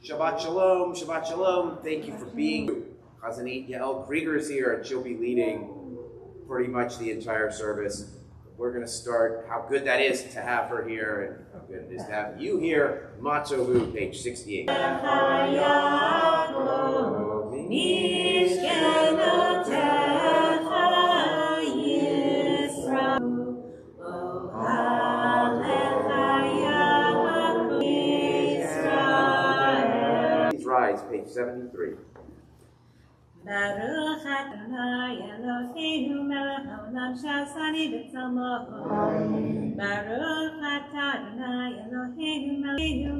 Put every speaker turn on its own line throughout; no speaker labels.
Shabbat Shalom, Shabbat Shalom. Thank you for being here. Chazanit Yael Krieger is here, and she'll be leading pretty much the entire service. We're going to start how good that is to have her here, and how good it is to have you here. Matzovu, page 68. Please rise, page 73.
Baruch Adonai Eloheinu melech haolam she'asani b'tzalmo. Baruch Adonai Eloheinu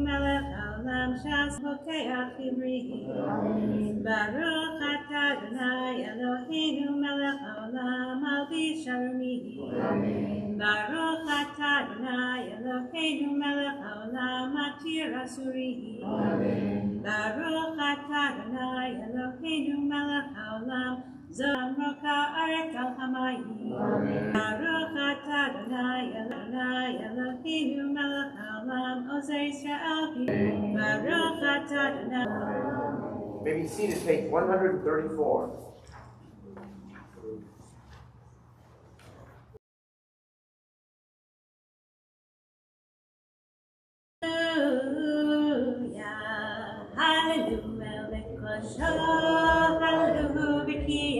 melech haolam she'asani pokeach ivri. Baruch Adonai Eloheinu melech haolam malbish arumi. Baruch Adonai Eloheinu melech haolam matir asuri. Baruch Adonai Eloheinu melech haolam zom roka aret al hamayim. Baruch Adonai Eloheinu melech haolam ozer Yisrael. Baruch Adonai.
Maybe seated, page 134.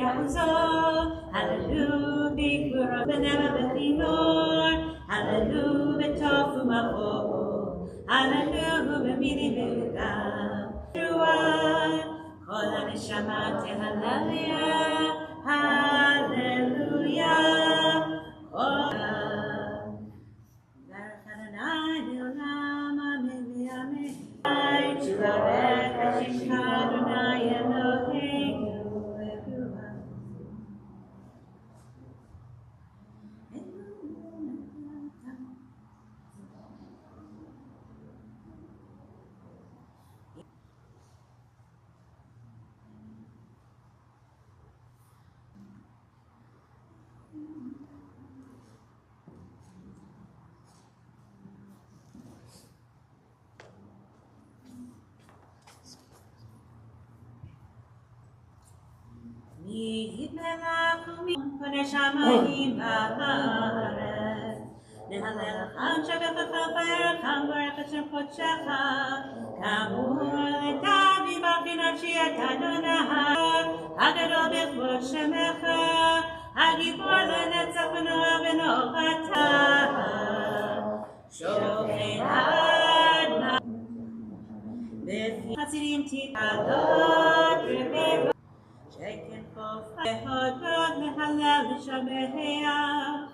Hallelujah, hallelujah, b'kura b'neva b'chinor, hallelujah, b'tofu ma'or, hallelujah, b'mini b'udam, kol ha'neshama tehallel, hallelujah, Baruch Adonai le'olam, amen v'amen. Yitzarech Hashem Adonai Eloheinu le'olam. Shamayim ba'aretz, nehallel cham shabbat v'cham baruch Hashem kodshecha, kamur letavi b'chinavshi et Adonai, hagadol b'chvod shemecha, hagibor lenetzach v'noah v'nochata, shochen adna, b'fi chasidim tikalot rebev. Shekin Hodod lehalel l'shabeach,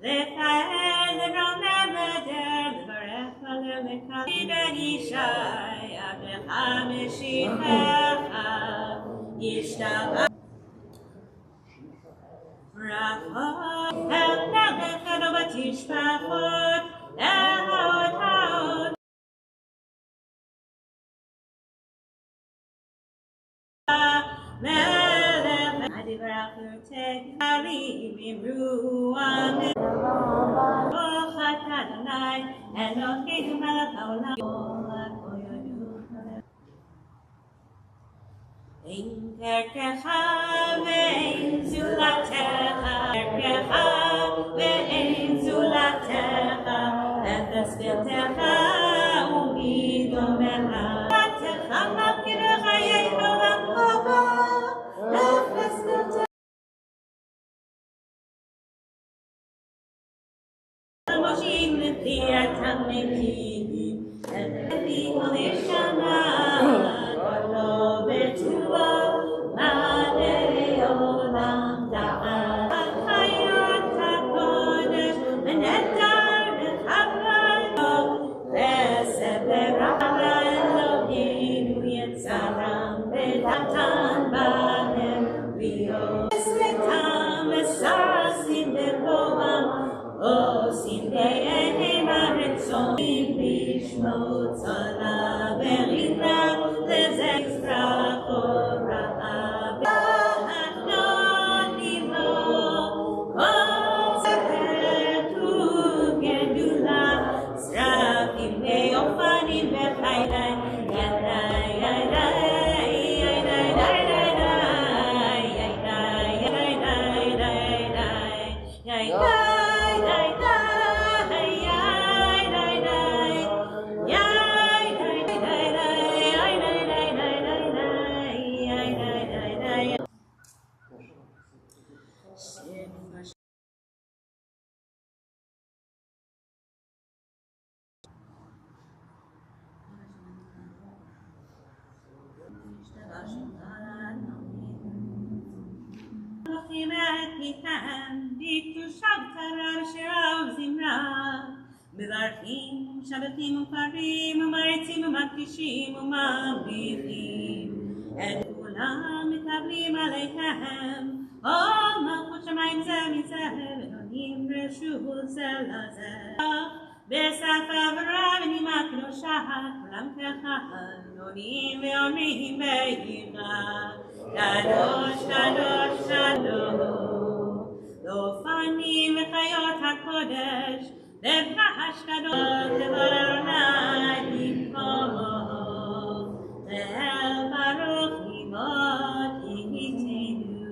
lefael l'romer l'eder, l'varech l'alel l'kali ben Yishai, avlecha meshichecha, yishtabach. Brachot el melech edo batishpachot, el haot haot. מברכים, שבתים ומפרים, ומריצים ומקדישים ומבריחים. את כולם מקבלים עליהם, עוד מלכות שמיים זה מזה, ונונים רשות זה לזה. בשפה ורע ונימה קדושה, כולם כחלונים ואומרים ביראה, קדוש קדוש קדוש, לאופנים וחיות הקודש, לבחש קדוש דבר אדוני במקומו, לאל ברוך לימוד איתנו.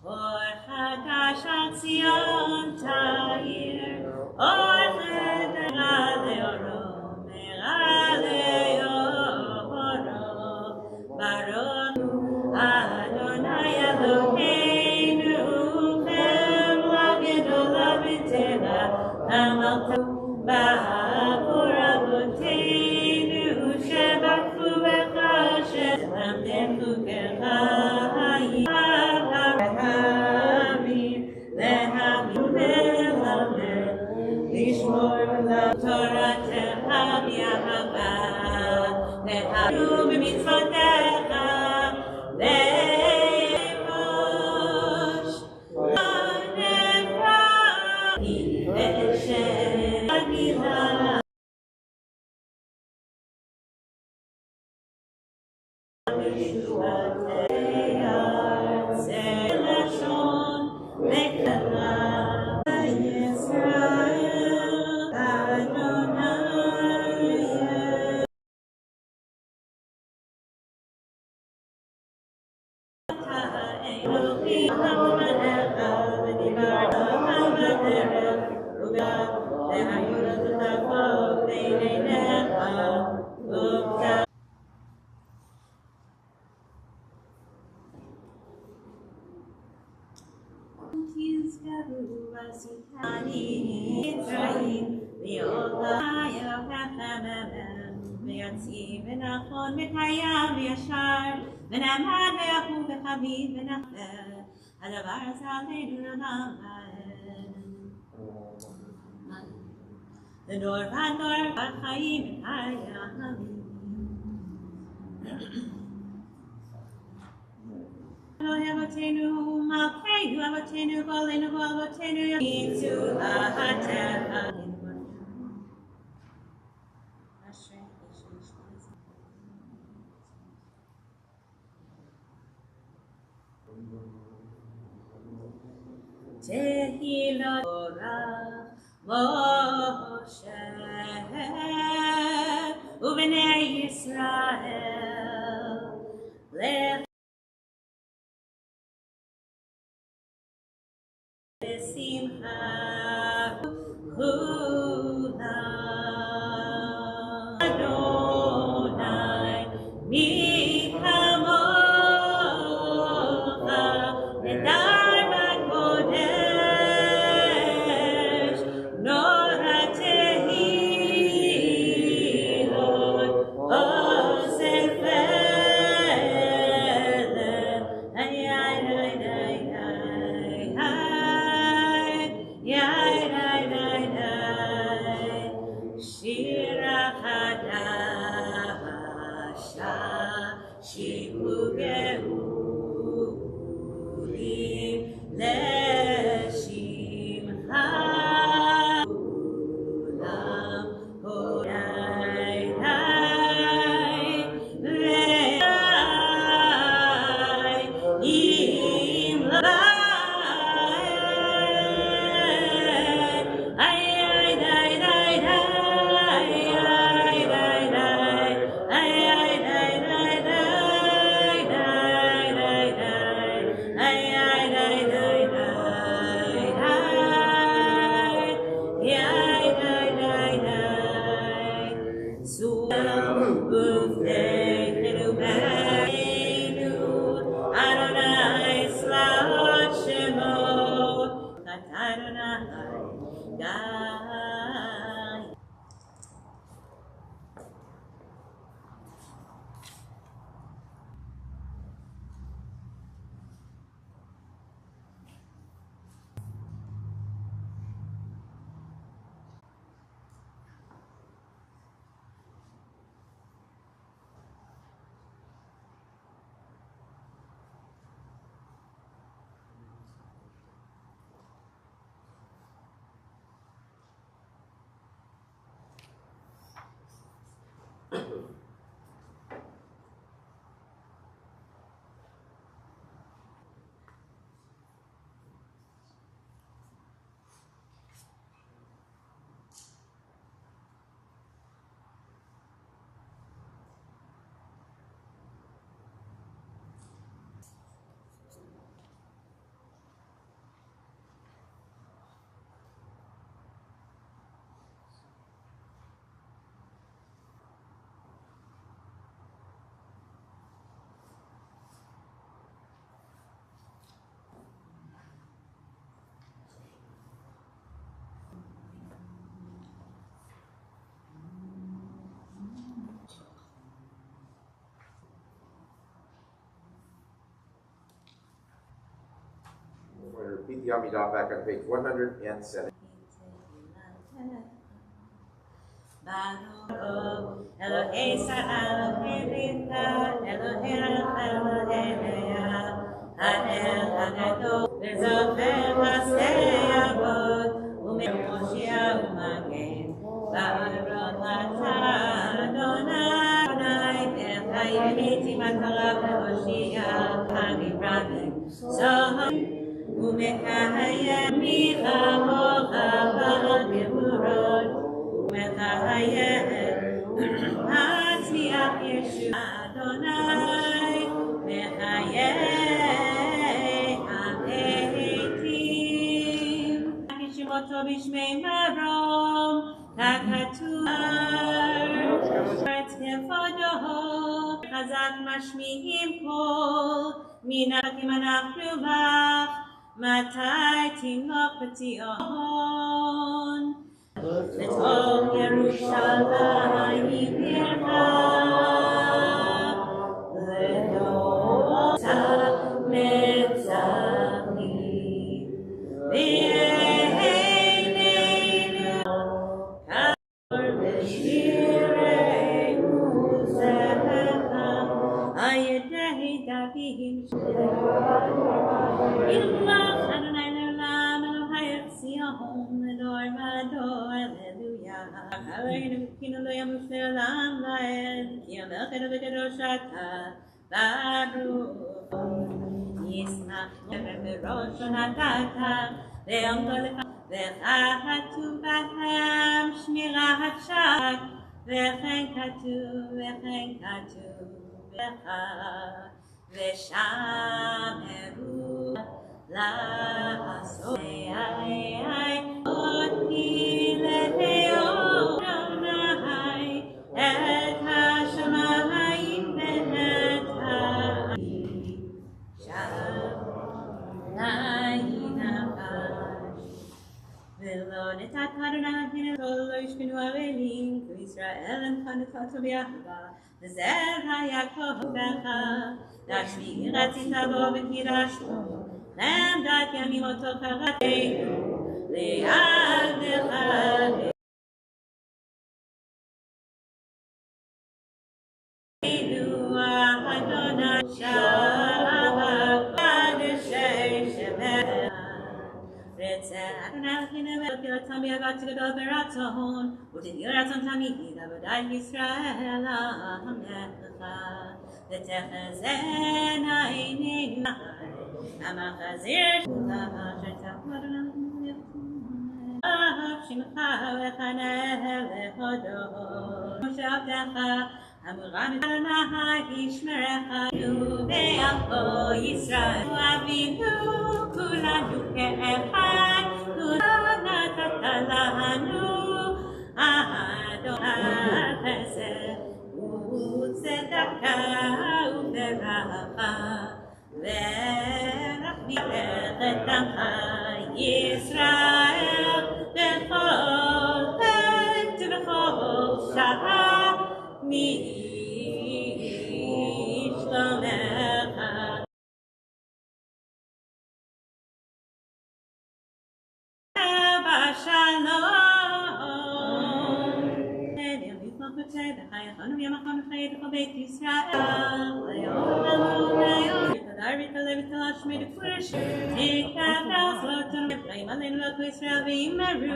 אור חדש על ציון תאיר, אור חדש לאורו, מראה לאורו, ברוך אדוני אלוהינו, חמלה גדולה ותורה, עמלתו בעבור אבותינו, שבטחו בך שלמדנו כחיים. לשמור לתורתך באהבה, להיאבק במצוותיך, לבוש לנפרדים בשם הגילה. משובתי ארצי לשון וקרא ויציב ונכון וקיים וישר ונאמן ויחום וחביב ונכר, הדבר הזה עלינו לעולם ועד. לדור ועד דור בחיים וחיים. אלוהי אבותינו מלכנו אבותינו גואלנו גואל אבותינו יצאו להטבע. תהילה משה ובני ישראל לשמחה כולם. אדוני מי כמוך נדר בקודש, נורא תהילות עושה פלא. איי איי איי איי שירה חדשה, שירו גאולים לשמחה כולם. הורי עם
the Amidah back on page 107.
Elohei Sarah, Elohei Rivka, Elohei Rachel, Elohei Leah, Hadel Haggadol, V'zofer Hasei Avod, U'Mehoshia U'Magen, Baruch Atah Adonai, V'chayimiti Matara V'Hoshia, Hagibravim, Zohar, U'Mekayem Michamocha V'Gevurot, U'Mekayem Matzliach Yeshua Adonai, Mechayeh Ha'etim, Kishimoto Bishmei Marom, Kakatur, Ret Kevodo, Chazak Mashmi'im Kol, Mina Kimanachnu Bach, Matai Tinoch B'Tzion, V'tov Yerushalayim Yircha, V'dota Metzachim, V'yeheinu Kavor V'shirei Uzecha, Ayedei Davim Yilach Adonai Le'olam, Elohai Tzion, L'dor v'ador, Alleluia. Eloheinu V'kinu Lo Yamut Le'olam Va'ed, Ki Amelchenu V'kadosh Ata, Baruch Yismach Yemer V'rosh Natata, Ve'omdo Lecha, V'chatu B'hem Shmirat Shak, V'chen Katu V'cha, V'shameru La'asot Oti Le'Adonai Et HaShamayim Ve'et Ha'arim Shamayim Nachash V'lo netat Adonai Kol lo yishkenu avelim Ku Yisrael en chanukato b'yachva V'zer ha'Yakov Becha Dashmi ratzita bo v'kidashto L'amdat yamimoto charatenu Le'ad Adonai Shabbat Kadeshei Shemecha Retzeh Adonai L'chinem V'pilatam B'yavat T'gedol B'ratzon U't'nil Ratzon Tamid Avodat Yisrael HaMecha V'techazeh Eineinu Amachazir Shulach Asher Ta'u Adonai Shimcha V'chaneh Le'hodot Moshe Avdecha Amuram Adonai Yishmerecha Ve'alko Yisrael Avinu Kulanu Ke'echad Kulanu Natata Lanu Adonai Chesed U'tzedaka U'beracha Ve'rachmi Ve'chetach Yisrael B'chol עת ובכל שעה משלומך. בשלום. נדיר לפלוח בצד, וחייכנו וימחנו חיי בכל בית ישראל. ליום תודה ותלה ותלה שמי דפורש. תקבל סלוטון וחיים עלינו לכו ישראל וימרו.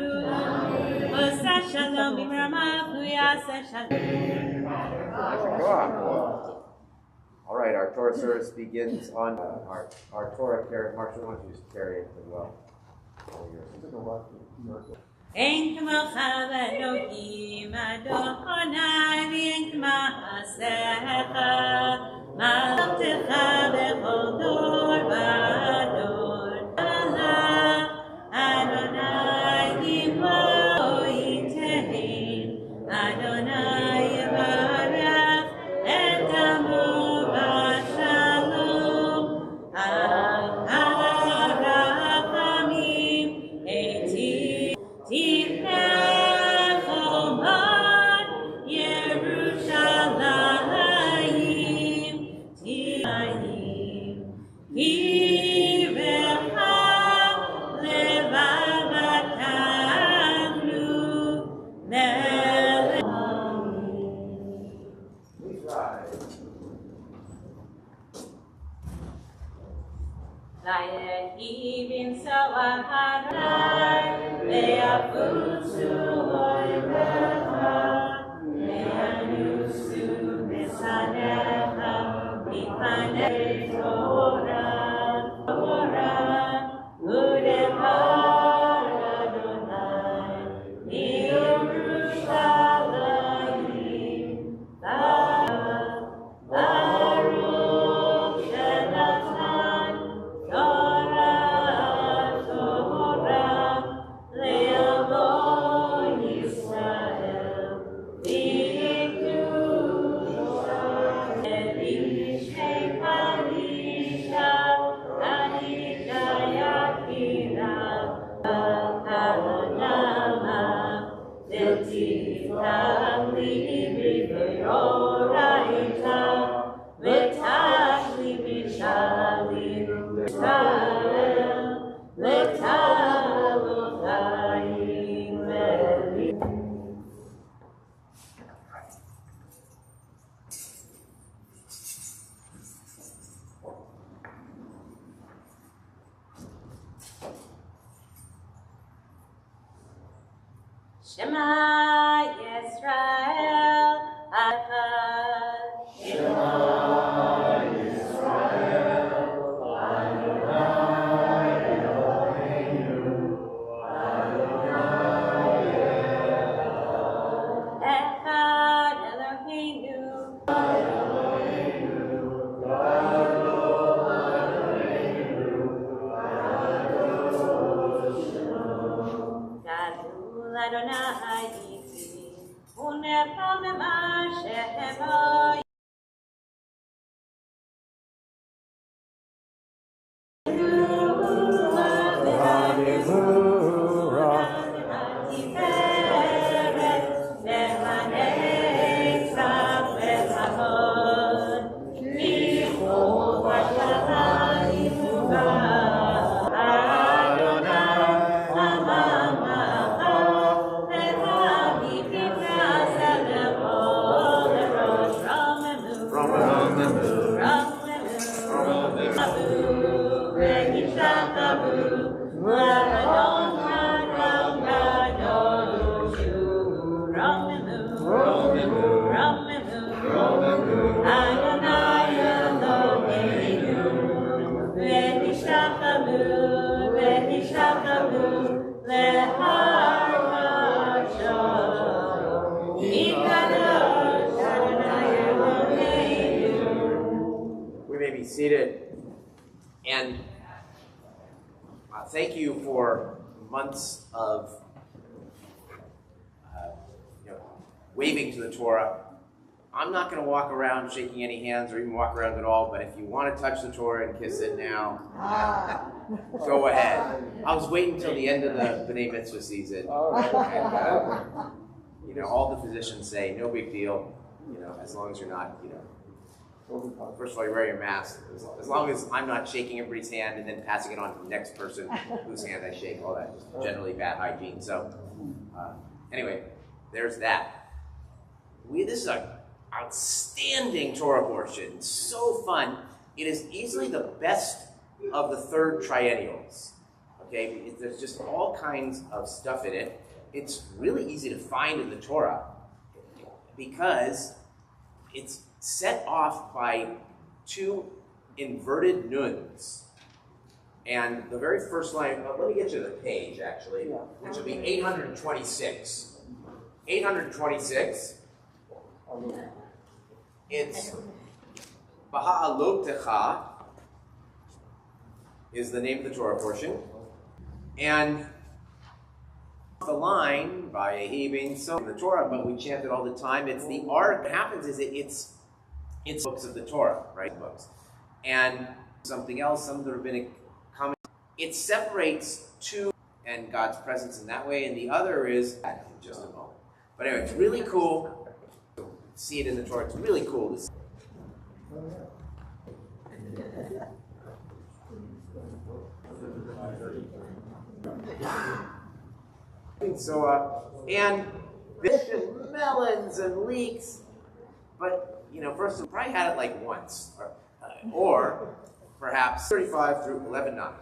עושה שלום במרמה ויעשה שלום.
All right, our Torah service begins on our Torah carry. Marshall, why don't you just carry it as well?
אין כמוך ואלוהים אדוני ואין כמעשיך מלכתך בכל דור ודור אדוני יבוא ייתן אדוני יברך את עמו בשלום הרחמים תפנה חומות ירושלים Even so, I had they are foods to they are used to Misaneha, Ifane Torah, Udekar Adonai, Yerushalayim, Baruch Shenatan, Torah, Torah, Le'avo Yisrael, V'ikdusha, Elishei Kadisha, Adisha Yakira, Kalanama, V'tiftachli b'Yoraita, V'tachli b'Shalim, V'Talel, V'Talotayim Elim. Shema Yisrael Echad. Shema Yisrael Adonai Eloheinu Adonai Echad. Echad Eloheinu Eloheinu Gadol Adonai Iti Unerpam Ma'ashehem
We may be seated. And thank you for months of waving to the Torah. I'm not going to walk around shaking any hands or even walk around at all, but if you want to touch the Torah and kiss it now, go ahead. I was waiting until the end of the B'nai Mitzvah season. And, all the physicians say, no big deal, as long as you're not, first of all, you wear your mask. As long as I'm not shaking everybody's hand and then passing it on to the next person whose hand I shake, all that, just generally bad hygiene. So, anyway, there's that. This is an outstanding Torah portion. So fun. It is easily the best of the third triennials. Okay, there's just all kinds of stuff in it. It's really easy to find in the Torah because it's set off by two inverted nuns. And the very first line, let me get you the page actually, which will be 826. 826. It's Baha'alotecha is the name of the Torah portion. And the line, Vayehi being so in the Torah, but we chant it all the time. It's the art. What happens is it's books of the Torah, right? Books. And something else, some of the rabbinic comments, it separates two and God's presence in that way, and the other is in just a moment. But anyway, it's really cool. See it in the Torah. It's really cool to see. So, and fish and melons and leeks, but first, we probably had it like once, or perhaps 35 through 11:9.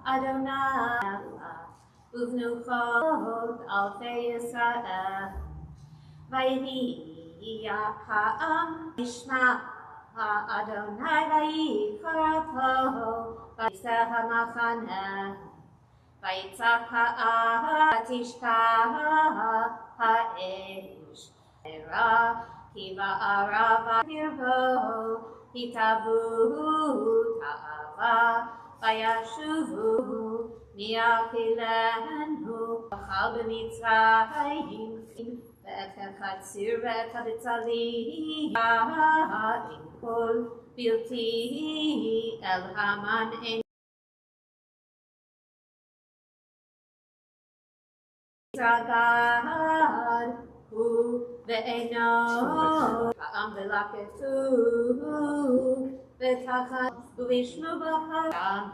Adonai, uvnu chod alfei Yisrael, vayhi ha'am ishma Adonai vayikarapo, vayiseh ha'machaneh, vayitzak ha'aretz ha'esh, era ki va'arava kirbo, hitavu ta'ava, vayashuvu mi'achilenu, v'chal b'mitzrayim, ואת החציר ואת הבצלים, עם כל בלתי אל המן אין זגד הוא ואינו העם ולקטו ותחת ובשמו בחרם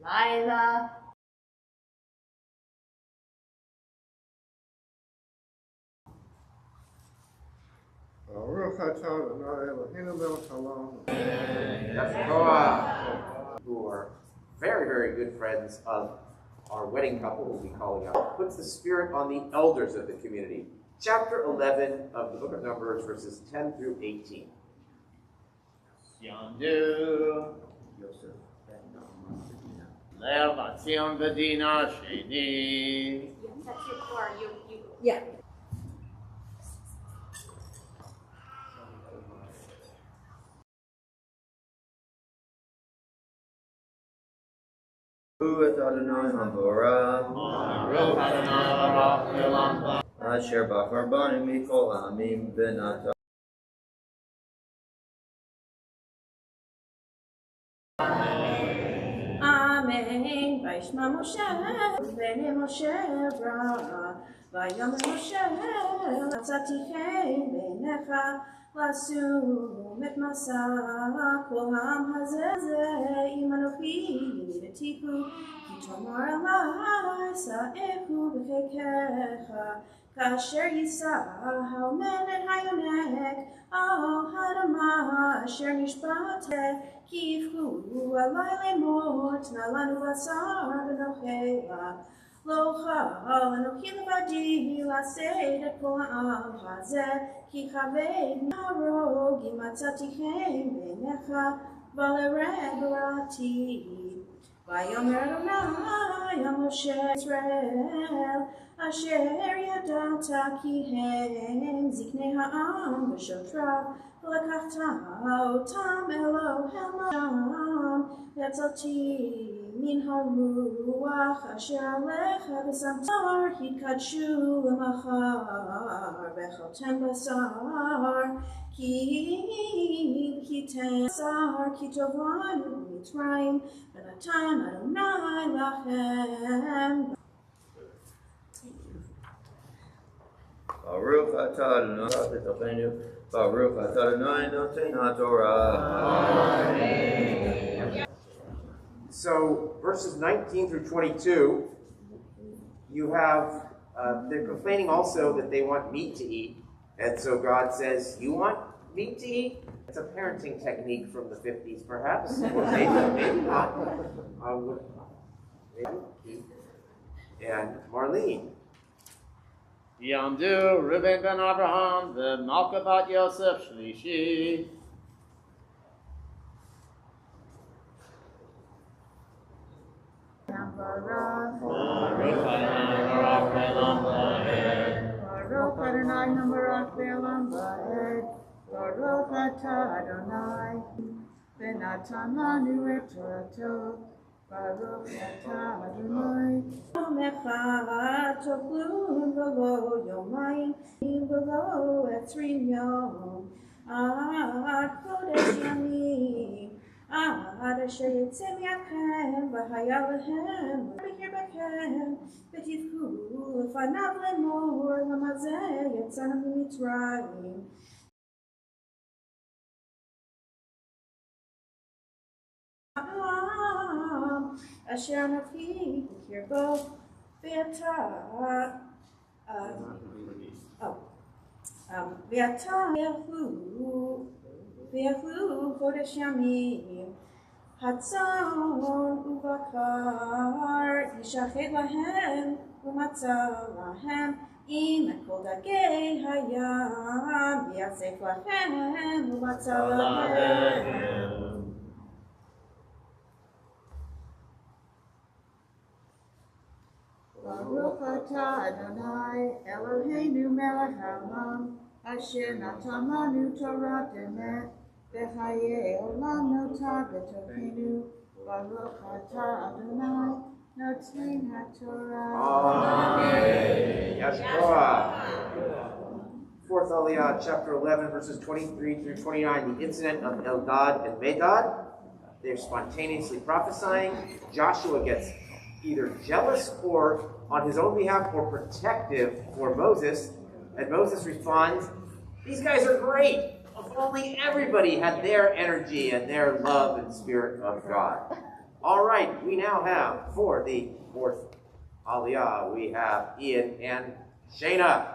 Laila.
Who are very, very good friends of our wedding couple, who we'll be calling out, puts the spirit on the elders of the community. Chapter 11 of the book of Numbers, verses 10 through 18.
Yondu Levatzion Vedina Sheni.
That's your core. You.
Yeah.
Ruach Adonai Hamvorah, Asher Bachar Bani Mikol Amim Benata.
Amen. Vaishma Moshe, Bene Moshe Ra, Vayam Moshe, Tzatichei Benecha, Lasum et Masa, Kol Ham Hazeh, Imanochi, Yidetiku, Kitomar Alai, Sa'ehu B'chekecha, Kasher Yisah, Haomen et Hayonek, Al Hadamah, Asher Nishbateh, Kifhu alai lemot nalanu basar v'nochela lo chal anochi levadi lased et kol ha'am hazeh ki chaved narog imatzatechem b'necha v'alereg barati vayomer Adonai al Moshe Yisrael asher yadata ki hem ziknei ha'am v'shotrav ולקחת אותם אלוהם שם, יצאתי מן הרוח אשר עליך ושמתר, התקדשו למחר, ואכלתם בשר, כי תן בשר, כי טוב לנו במצרים, ונתן אדוני לכם.
Baruch atah Adonai B'tochenu, Baruch atah Adonai Noten HaTorah.
So, verses 19 through 22, you have, they're complaining also that they want meat to eat. And so God says, you want meat to eat? It's a parenting technique from the 50s, perhaps. Or maybe not. And Marlene.
Yamdu Reuben ben Abraham the Malka bat Yosef Shlishi.
Baruch Adonai Hambarach Be'olam Va'ed, Baruch atah Adonai, V'natan lanu et Torato, Baruch atah Adonai. Yom echad tochlun v'lo yomayim, v'lo etzrim yom, ad kodesh yamim, אשר יצא מידכם והיה להם בקרבכם ותבכו לפניו לאמור למה זה יצאנו ממצרים אשר אנוכי בקרבו ואתה ואתה ויאכלו חודש ימים הצאן ובקר ישחט להם ומצא להם עם כל דגי הים יאסף לכם ומצא להם
Baruch atah Adonai Eloheinu melech haolam asher natan lanu Torah emet v'chayei olam notah b'tochenu Baruch atah Adonai noten haTorah.
Amen. Yeshua. Fourth Aliyah, chapter 11, verses 23 through 29, the incident of Eldad and Medad. They're spontaneously prophesying. Joshua gets either jealous or on his own behalf or protective for Moses. And Moses responds, these guys are great. If only everybody had their energy and their love and spirit of God. All right, we now have, for the fourth Aliyah, we have Ian and Shayna,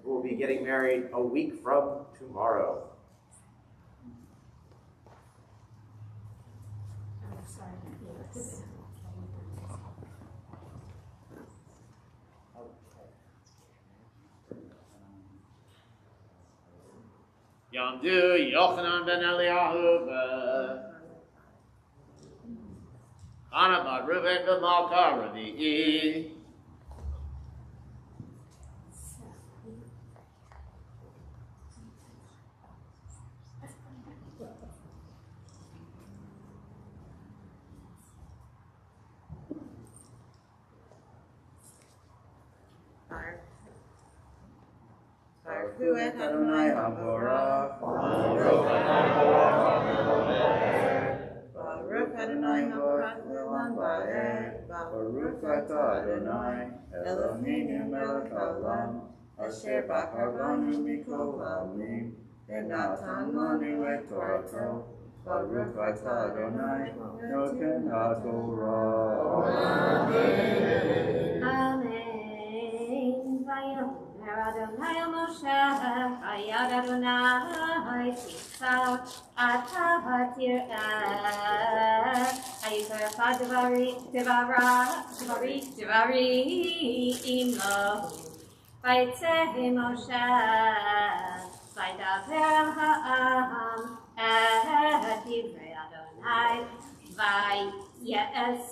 who will be getting married a week from tomorrow.
Yamdu Yochanan ben Eliyahu Ana bar Reuven ben Malka Ravi'i.
Baruch et Adonai Haborach Baruch Adonai Haborach Le'olam Va'ed Baruch atah Adonai Eloheinu melech haolam asher bachar banu mikol ha'olim v'natan lanu et Torato Baruch atah Adonai noten haTorah.
Amen. Vayomer Adonai el Moshe, Hayad Adonai Tisa, Ata Hatir'eh, Hayitorecha Devari Imo, Vayitzeh Moshe, Vayidaber el ha'am, et divrei Adonai, Vayes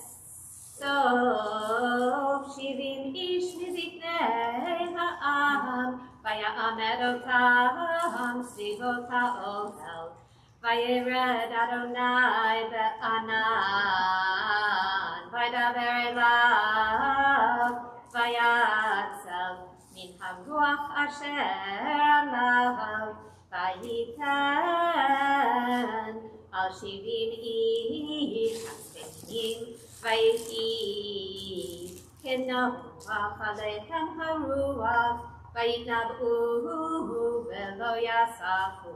So, Shivim ish miziknei ha'am, vaya'amed otam sivot ha'ohel, vayered Adonai be'anan, vaydaber elav, vayatzel min haruach asher alav, vayiten al shivim ish haspenim, Vayhi kenoach alechem haruach vayitnab'u velo yasafu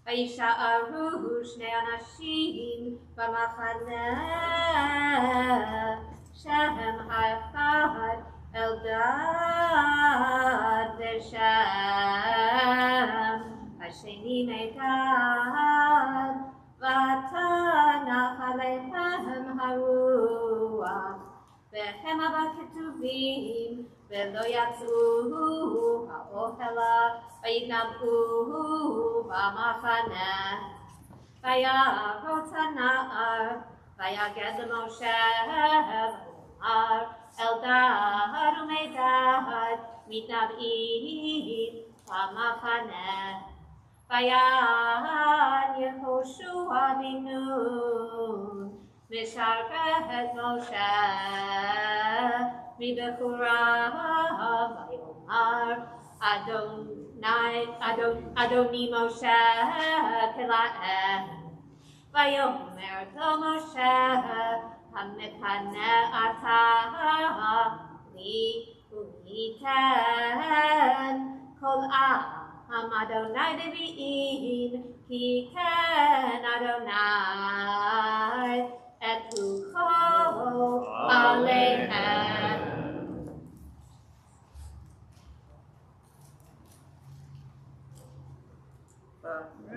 vayisha'aru shnei anashim b'machaneh shehem ha'echad Eldad v'Shem hasheni Medad v'tanach alechem haruach v'hem ha'ketuvim v'lo yatz'u ha'ohela v'yitnab'u b'machaneh v'yarot ha'na'ar v'yaged l'Moshe v'omar Eldad u'Medad mitnab'im b'machaneh Vayan Yehoshua bin Nun, Misharet Moshe, Mibechurav, Vayomar, Adoni Moshe, Kela'eh, ויאמר לו משה המקנא אתה לי וייתן כל עם אדוני נביאים כי כן אדוני את רוחו עליהם.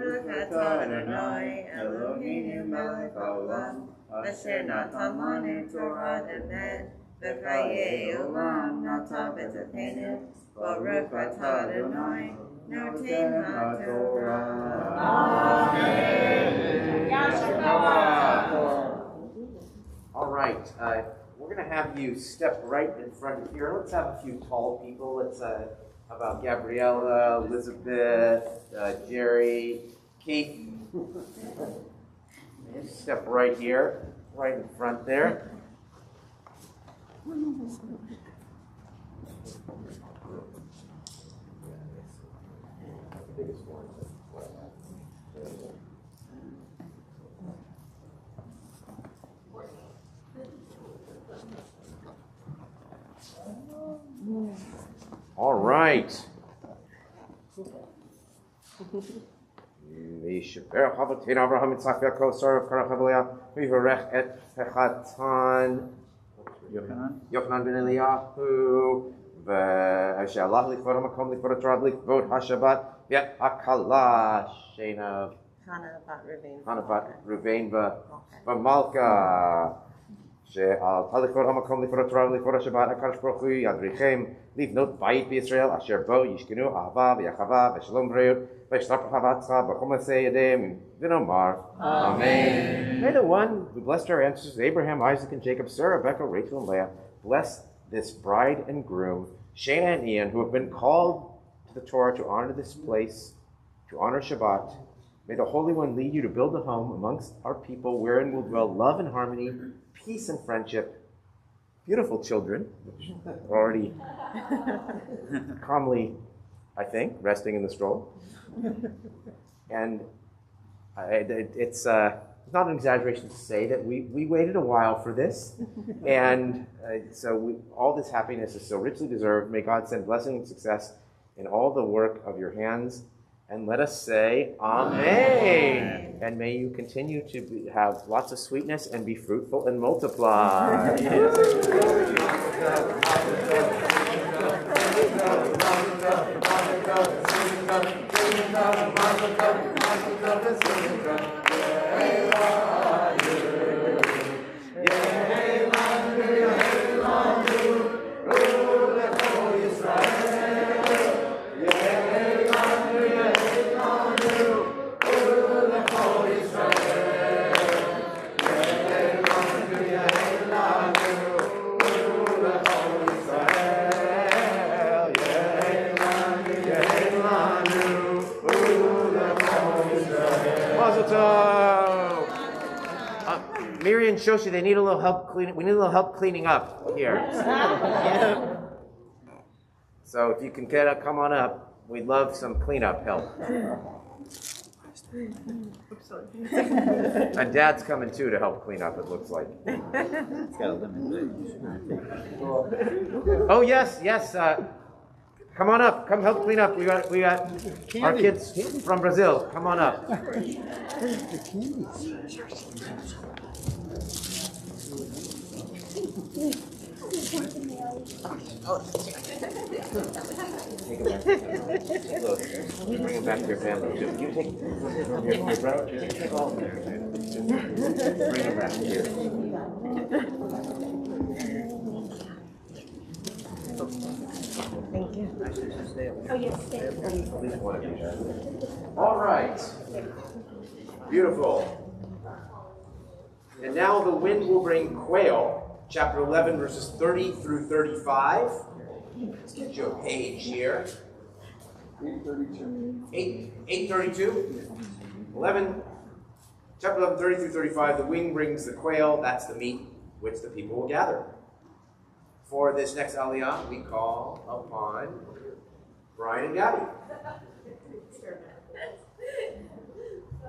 Baruch atah Adonai Eloheinu melech haolam asher natan lanu Torah emet v'chayei olam natan b'tefenu Baruch atah Adonai noten haTorah. Amen.
All right, we're going to have you step right in front of here. Let's have a few tall people. Let's how about Gabriella, Elizabeth, Jerry, Keith. Step right here, right in front there. All right. וישבר אבותינו אברהם יצחק ויעקב שרה קרח ולאה ויברך את החתן יוחנן בן אליהו ואשר הלך לכבוד המקום לכבוד התורה ולכבוד השבת ואת הכלה שינה חנה בת ראובן ומלכה שעלתה לכבוד המקום לכבוד התורה ולכבוד השבת הקדוש ברוך הוא ידריכם לבנות בית בישראל אשר בו ישכנו אהבה ויחווה ושלום ובריאות וישתפר והצלחה בכל מעשי ידיהם ונאמר Amen. May the one who blessed our ancestors Abraham, Isaac, and Jacob, Sarah, Rebecca, Rachel, and Leah, bless this bride and groom, Shana and Ian, who have been called to the Torah to honor this place, to honor Shabbat. May the Holy One lead you to build a home amongst our people wherein will dwell love and harmony, peace and friendship, beautiful children, which are already calmly, I think, resting in the stroll. And it's not an exaggeration to say that we waited a while for this. And so all this happiness is so richly deserved. May God send blessing and success in all the work of your hands. And let us say, Amen. And may you continue to have lots of sweetness and be fruitful and multiply. Miri and Shoshi, they need a little help cleaning. We need a little help cleaning up here. So if you can come on up, we'd love some cleanup help. And Dad's coming too to help clean up. It looks like. Oh yes. Come on up. Come help clean up. We got our kids from Brazil. Come on up. Bring them back to your family. You take your brother. You take all of them. Bring them back here.
Thank you.
Oh yes, stay. At least one of you. All right. Beautiful. And now the wind will bring quail, chapter 11, verses 30 through 35. Let's get you a page here. 832. 11, chapter 11, 30 through 35. The wind brings the quail, that's the meat which the people will gather. For this next aliyah, we call upon Brian and Gabby.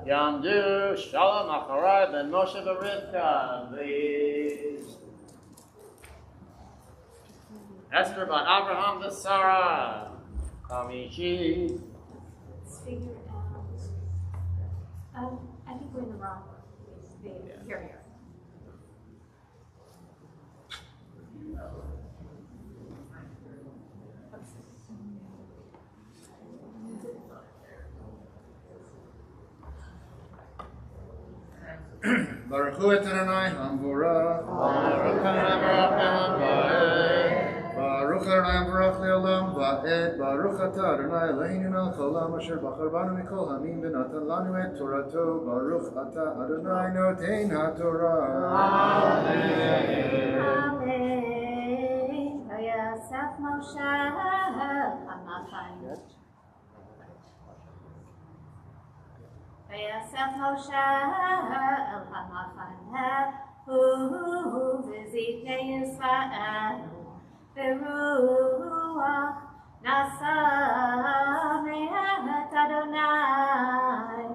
Yamdu Shalom Acharai ben Moshe Berivka, please. Esther bat Abraham the Sarah, Kamishi.
Let's figure it out. I think we're in the wrong one. Here.
Baruch Hu et Adonai Hamvorach.
Baruch Adonai
Baruch Adonai Baruch Leolam Va'ed. Baruch Atah Adonai Eloheinu melech haolam asher bachar banu mikol hamim v'natan lanu et Torato. Baruch Atah Adonai notein haTorah.
Amen. Vayasaf Moshe Hamachan. Vayasaf Moshe el Hamachan hu v'ziknei Yisrael v'ruach nasa me'et Adonai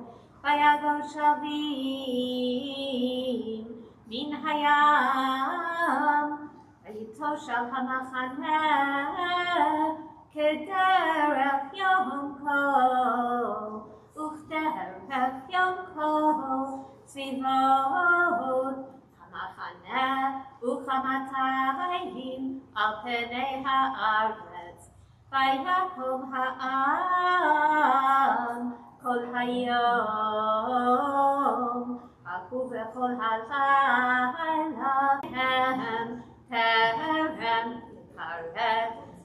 vayagon shavim min hayam vayitosh al Hamachan kederach yom kol וכדרך יום כל סביבות המחנה וכמתיים על פני הארץ ויקום העם כל היום ובכל הלילה הם טרם יתקרב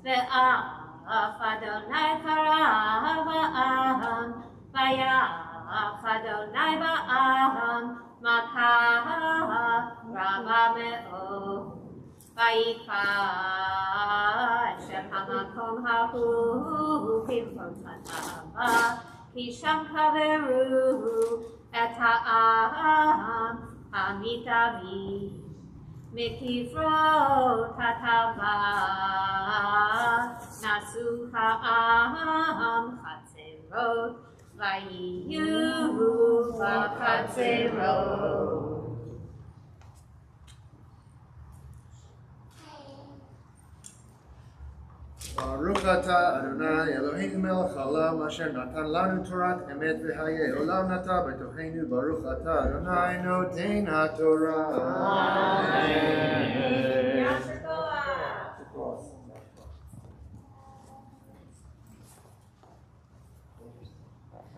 ואף אדוני קרא בעם ויח אדוני בעם מכה רבה מאוד ויקרא שם המקום ההוא כבחומת אהבה כי שם קברו את העם המתאבי מקברות הטבע נשאו העם חצרות ויהיו בחצרות.
Baruch Atah Adonai Eloheinu melech haolam asher natan lanu Torat emet v'hayei olam nata b'tocheinu. Baruch Atah Adonai notein haTorah.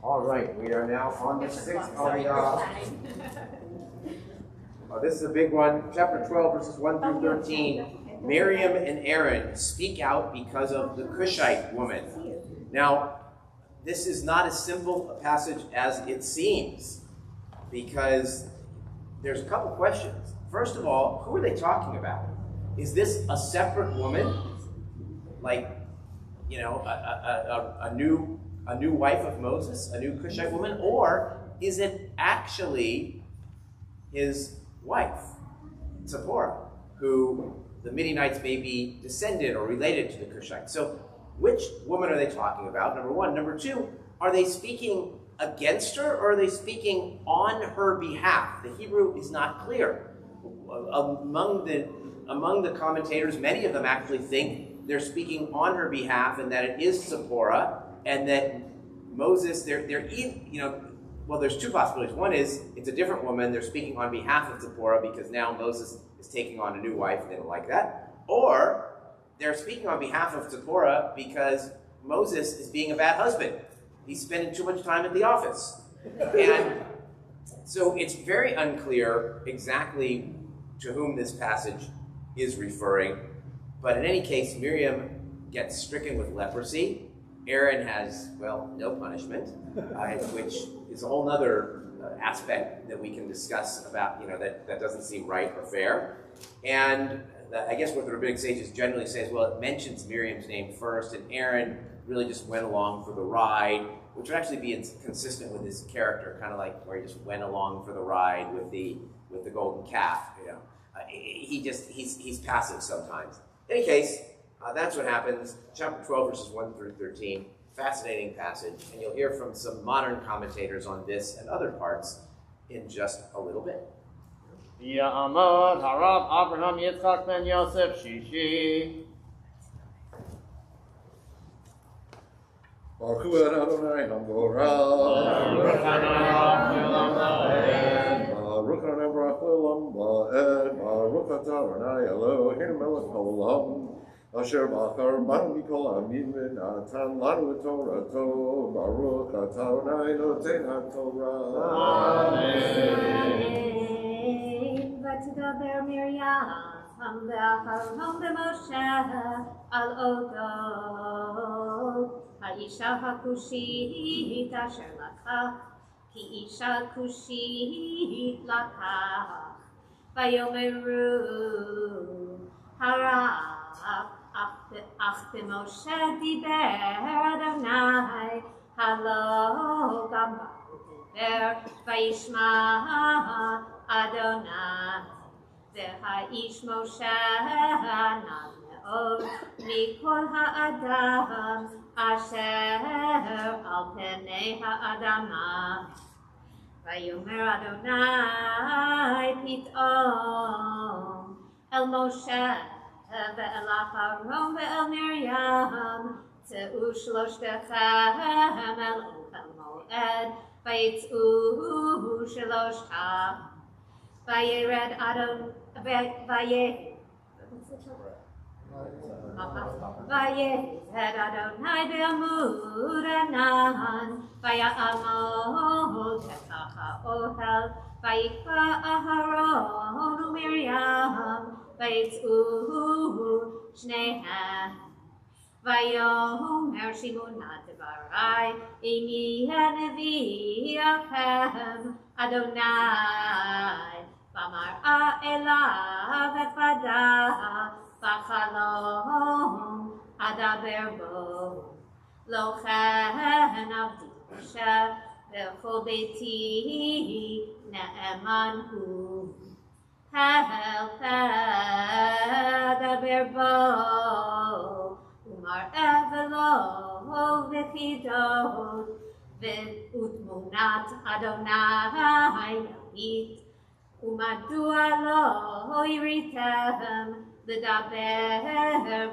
All right, we are now on the sixth Aliyah. This is a big one. Chapter 12, verses 1 through 13. Miriam and Aaron speak out because of the Cushite woman. Now, this is not as simple a passage as it seems, because there's a couple questions. First of all, who are they talking about? Is this a separate woman, like, you know, a new wife of Moses, a new Cushite woman, or is it actually his wife, Zipporah, who the Midianites may be descended or related to the Cushites? So which woman are they talking about, number one? Number two, are they speaking against her, or are they speaking on her behalf? The Hebrew is not clear. Among the commentators, many of them actually think they're speaking on her behalf and that it is Zipporah, and that Moses, well, there's two possibilities. One is it's a different woman. They're speaking on behalf of Zipporah because now Moses is taking on a new wife and they don't like that. Or they're speaking on behalf of Zipporah because Moses is being a bad husband. He's spending too much time at the office. And so it's very unclear exactly to whom this passage is referring. But in any case, Miriam gets stricken with leprosy. Aaron has, well, no punishment, which is a whole other aspect that we can discuss about, that doesn't seem right or fair. And I guess what the rabbinic sages generally say is, well, it mentions Miriam's name first, and Aaron really just went along for the ride, which would actually be consistent with his character, kind of like where he just went along for the ride with the golden calf. He's passive sometimes. In any case, that's what happens. Chapter 12, verses 1 through 13. fascinating passage, and you'll hear from some modern commentators on this and other parts in just a little bit.
Ya'amod Harav Abraham Yitzchak ben Yosef Shishi.
Baruch hu Adonai Hamorah.
Baruch Adonai Olam Va'ed.
Baruch Adonai Baruch Olam Va'ed. Baruch Adonai Eloheinu melech haolam. Asher bachar banu mikol ha'amim v'natan lanu et Torato. Baruch Adonai noten haTorah.
Amen. ותדבר מרים ואחרון במשה על אודות האישה הכושית אשר לקח, כי אישה כושית לקח. ויאמרו הרב, אך במשה דיבר אדוני, הלא גם בנו דיבר, וישמע אדוני. והאיש משה נע מאוד מכל האדם אשר על פני האדמה. ויאמר אדוני פתאום אל משה ואל אהרון ואל מרים, צאו שלושתכם אל אוהל מועד, ויצאו שלושתם. וירד אדוני בעמוד ענן, ויעמוד בתוך האוהל, ויקרא אהרון ומרים, ויצאו שניהם. ויאמר שמעון דברי, אם יהיה נביא לכם אדוני, ואמרה אליו ופדה בחלום אדבר בו. לא כן עבדי משה וכל ביתי נאמן הוא. אדבר בו ומראה ולא וחידות, ותמונת אדוני יבית. ומדוע לא הריתם לדבר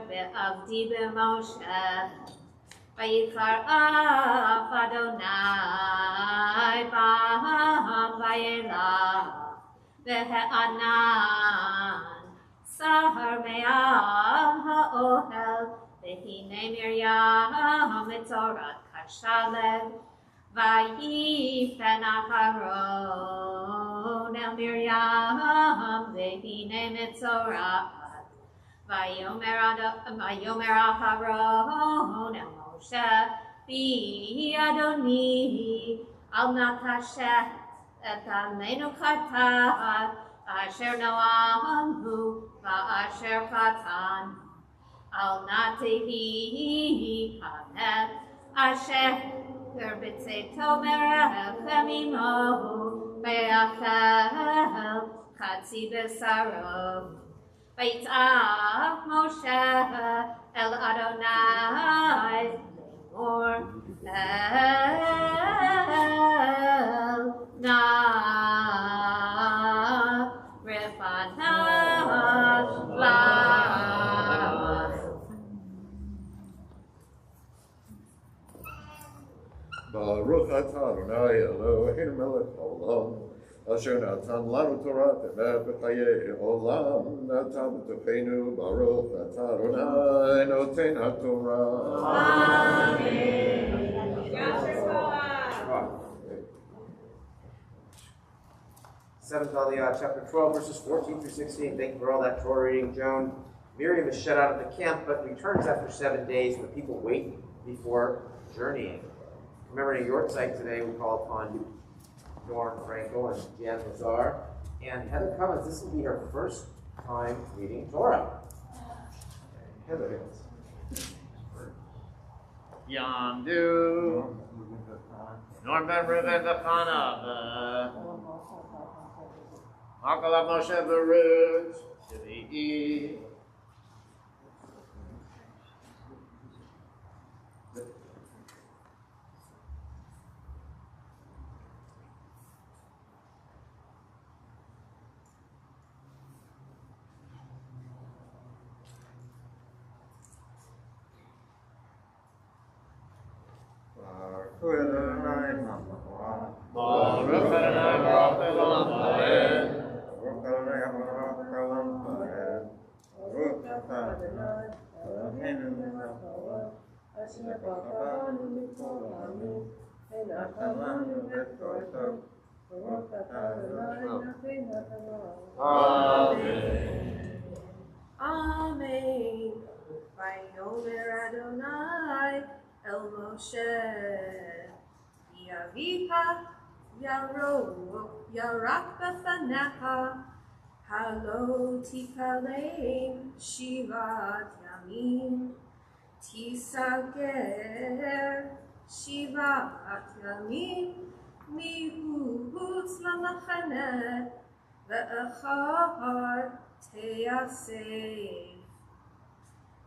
בעבדי במשה? ויקרא אדוני פעם וילך, והענן סהר מעל האוהל, והנה מרים מצורעת כשלג. ויפן אהרון אל מרים, והנה מצורעת. ויאמר אהרון אל משה, בי אדוני, אל נא תשת את עמנו חטאת, אשר נועמנו ואשר חטאנו. אל נא תהי חמת אשר בצאתו מרחם עמו, ויאכל חצי בשרו. ויצעק משה אל אדוני לאמור, אל נא רפניו לך.
Baruch atah Adonai Eloheinu melech haolam, asher natan lanu Torah temet b'chayei olam, natan b'tocheinu. Baruch atah Adonai noten haTorah.
Seventh Aliyah, chapter 12, verses 14 through 16. Thank you for all that Torah reading, Joan. Miriam is shut out of the camp, but returns after 7 days. The people wait before journeying. Commemorating Yortzeit today, we call upon Norm Frankel and Jan Lazar. And Heather Cummins, this will be her first time reading Torah. Heather.
Yamdu. Norm ben Reuven v'Chana. Makalav Moshe Baruch. Shvi'i. Baruch Adonai Baruch Olam Vaed. Amen.
Amen. Vayomer Adonai El Moshe Yaviha Yarak Befanecha Halo Tikalem Shivat Yamim Tisager Shivat Yamim Mihutz Lamachane Ve'achar Teaseh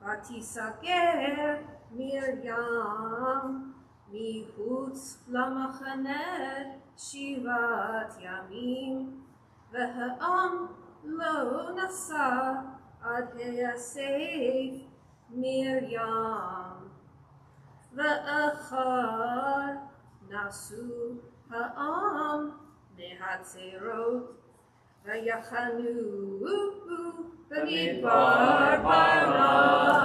Vatisager Miriam Mihutz Lamachane Shivat Yamim Ve'ha'am Lo Nasa Ad Teaseh Miriam Ve'achar Nasu Ha'am Mehatzerot Vayachanu B'midbar Paran.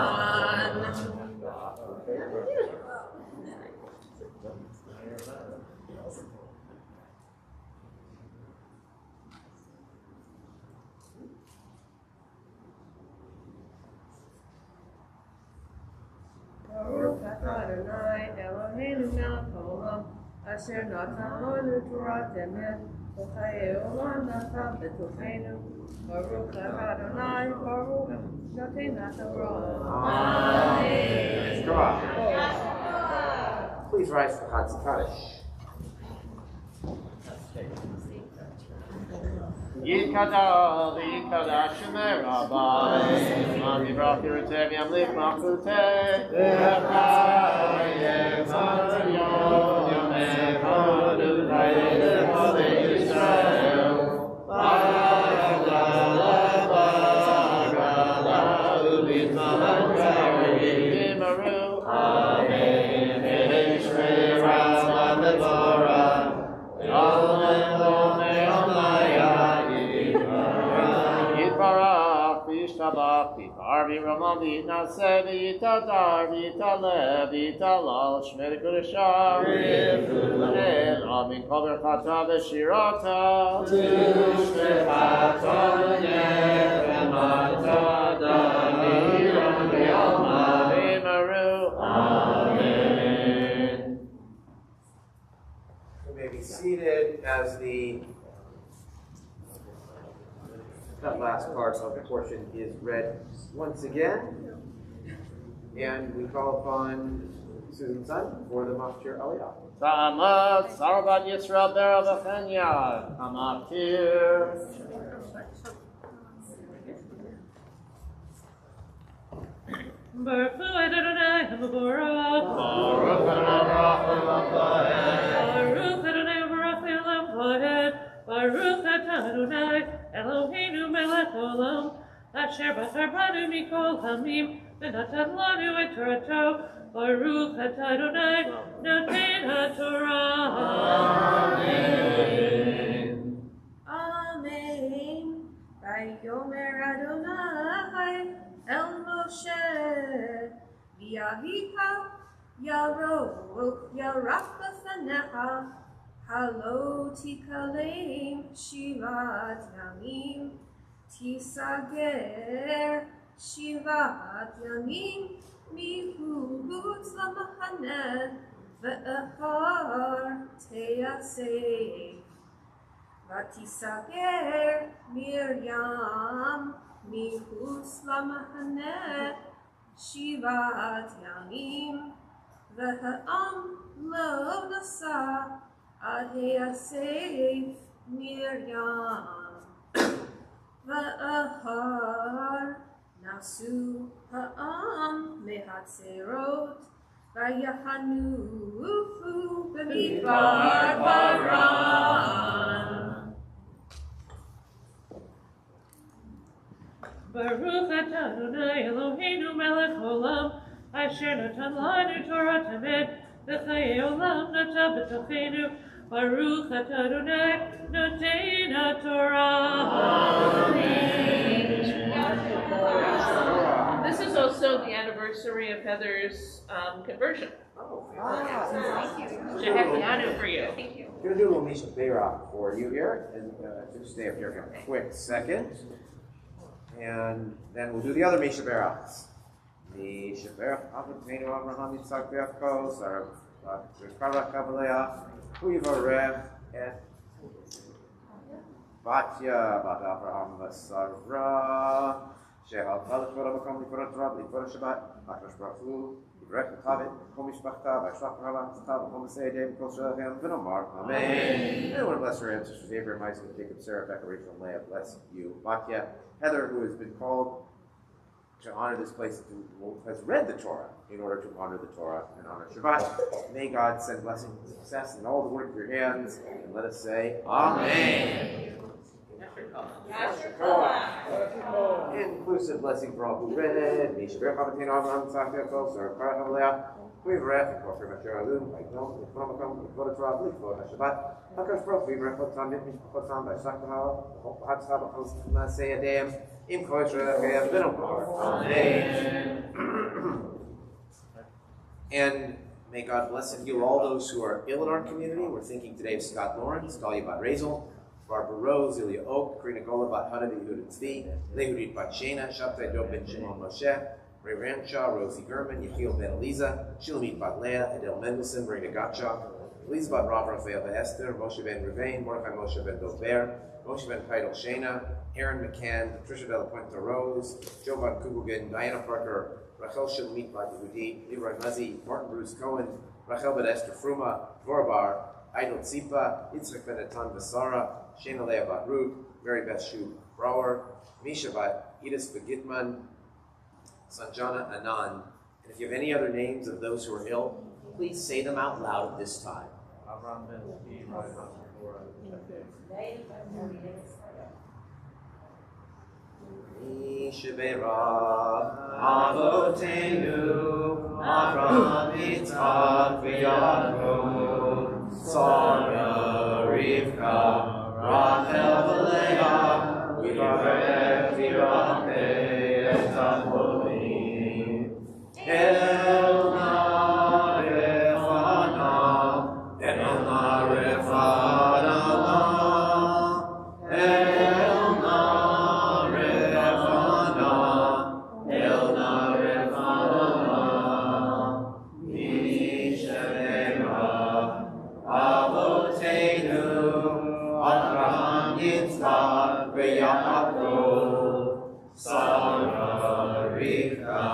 Baruch atah Adonai Eloheinu melech haolam, asher natan lanu Torah emet, v'chayei olam nasa b'tocheinu. Baruch atah Adonai, Baruch Notenah Torah.
Let's draw. Please rise for Chatzah Kaddish.
Yikada Shemei Rabbi, Mani Brak Yerutev Yamlik Machuteh, Echayim Matziyot Yomei Chadu Chayei Chadei Yisrael, V'Yagala U'Bizman Kari Yimaru, Amen, V'Yishrei Ramat Levorah, Yolem Lomei Yitbarach, Yishtabach, Yitarvi Ramam, Yitnaseh, Yitadar, Yitaleh, Yitalal, Shmei Kedusha, Rifulen, Amin Kover Chata V'Shirata, Tushmechata V'Yevemata, Damiram V'Yalma, V'Maru, Amen.
You may be seated as that last part of the portion is read once again. And we call upon Susan Sun for the Machshir Aliyah.
Sa'amat, Sarbat Yisrael Bera V'Chenya, come up here.
Baruch Adonai HaMavorach.
Baruch Adonai Olam Vaed.
Baruch Adonai Baruch Olam Vaed. Baruch atah Adonai Eloheinu melech olam, asher bachar banu mikol hamim, v'natan lanu et Torato. Baruch atah Adonai noten haTorah.
Amen.
Amen. Vayomer Adonai El Moshe V'yavicha Yarak Befanecha Halo Tikalem Shivat Yamim Tisager Shivat Yamim Mihutz Lamachane Ve'achar Teaseh Vatisager Miriam Mihutz Lamachane Shivat Yamim Ve'ha'am Lo Nasa Ad Teaseh Miriam Va'achar Nasu Ha'am Mehatzerot Vayachanu B'midbar Paran.
Baruch atah Adonai Eloheinu melech olam, asher natan lanu Torah emet,
וחיי עולם נטע בתוכנו, ברוך אתה אדוני נותן התורה. This is also the anniversary of Heather's conversion. Shehekianu for you. Thank you.
I'm going to do a little Misha Beirach for you here, and just stay up here for a quick second. And then we'll do the other Misha Beirachs. Misha Beirach, Avotenu Avraham Yitzhak Yaakov, Sarah Rivka Kavalea, Huyivarech, et Batya, Bat Avraham Vasara, Shehal Talat Vora Bakom Likora Torah, Likora Shabbat, Akash Baruch Hu, Yivarech L'Chavit, Kol Mishpachta, Vayishlach Rabban Tzatav, Kol Mesei Dev, Kol Shalachem, V'nomar, Amen. And I want to bless our ancestors, Abraham, Isaac, Jacob, Sarah, Becca, Rachel, and Leah. Bless you, Batya. Heather, who has been called to honor this place, has read the Torah in order to honor the Torah and honor Shabbat. May God send blessing and success in all the work of your hands, and let us say, Amen. Inclusive blessing for all who read it. ויברך את כופר אשר עלו, ויגנום, לכל המקום, לכבוד התורה, ולכבוד השבת. הקדוש ברוך הוא יברך אותם ואת משפחותם, וישלח אותם הצלחה בכל מעשי ידיהם, עם כל ישראל חייהם ונאמר. Amen. And may God bless and heal all those who are ill in our community. We're thinking today of Scott Lawrence, Dahlia Bat Razel, Barbara Rose, Ilya Oak, Karina Gola Bat Hada Yehuda Tzvi, Lehudit Bat Shena, Shabtai Dov Ben Shimon Moshe, Ray Ramshaw, Rosie Gurman, Yechiel Ben Eliza, Shilamit Bat Leah, Adele Mendelson, Rena Gottschalk, Elizabeth Bat Rav Raphael Ben Esther, Moshe Ben Ruvain, Mordechai Moshe Ben Dover, Moshe Ben Keitel Shena, Aaron McCann, Patricia Della Puente Rose, Joe Van Kugelgen, Diana Parker, Rachel Shilamit Bat Yehudi, Leroy Muzzy, Martin Bruce Cohen, Rachel Ben Esther Fruma, Vorbar, Idol Tzipa, Yitzchak Ben Atan Vasara, Shana Leah Bat Ruth, Mary Beth Shu Brower, Misha Bat Edith Begitman, Sanjana Anand. And if you have any other names of those who are ill, please say them out loud at this time. Misha Beirach, Avotenu, Avraham, Yitzchak, v'Yaakov, Sarah, Rivka, Rachel, v'Leah, Yivarech, v'Yiracheh, et Amorim, Elna Refana, Elna Refana, Elna Refana, Elna Refana, Mishaverach, Avotenu, Avraham, Yitzchak, v'Yaakov, Sarah, Rivka,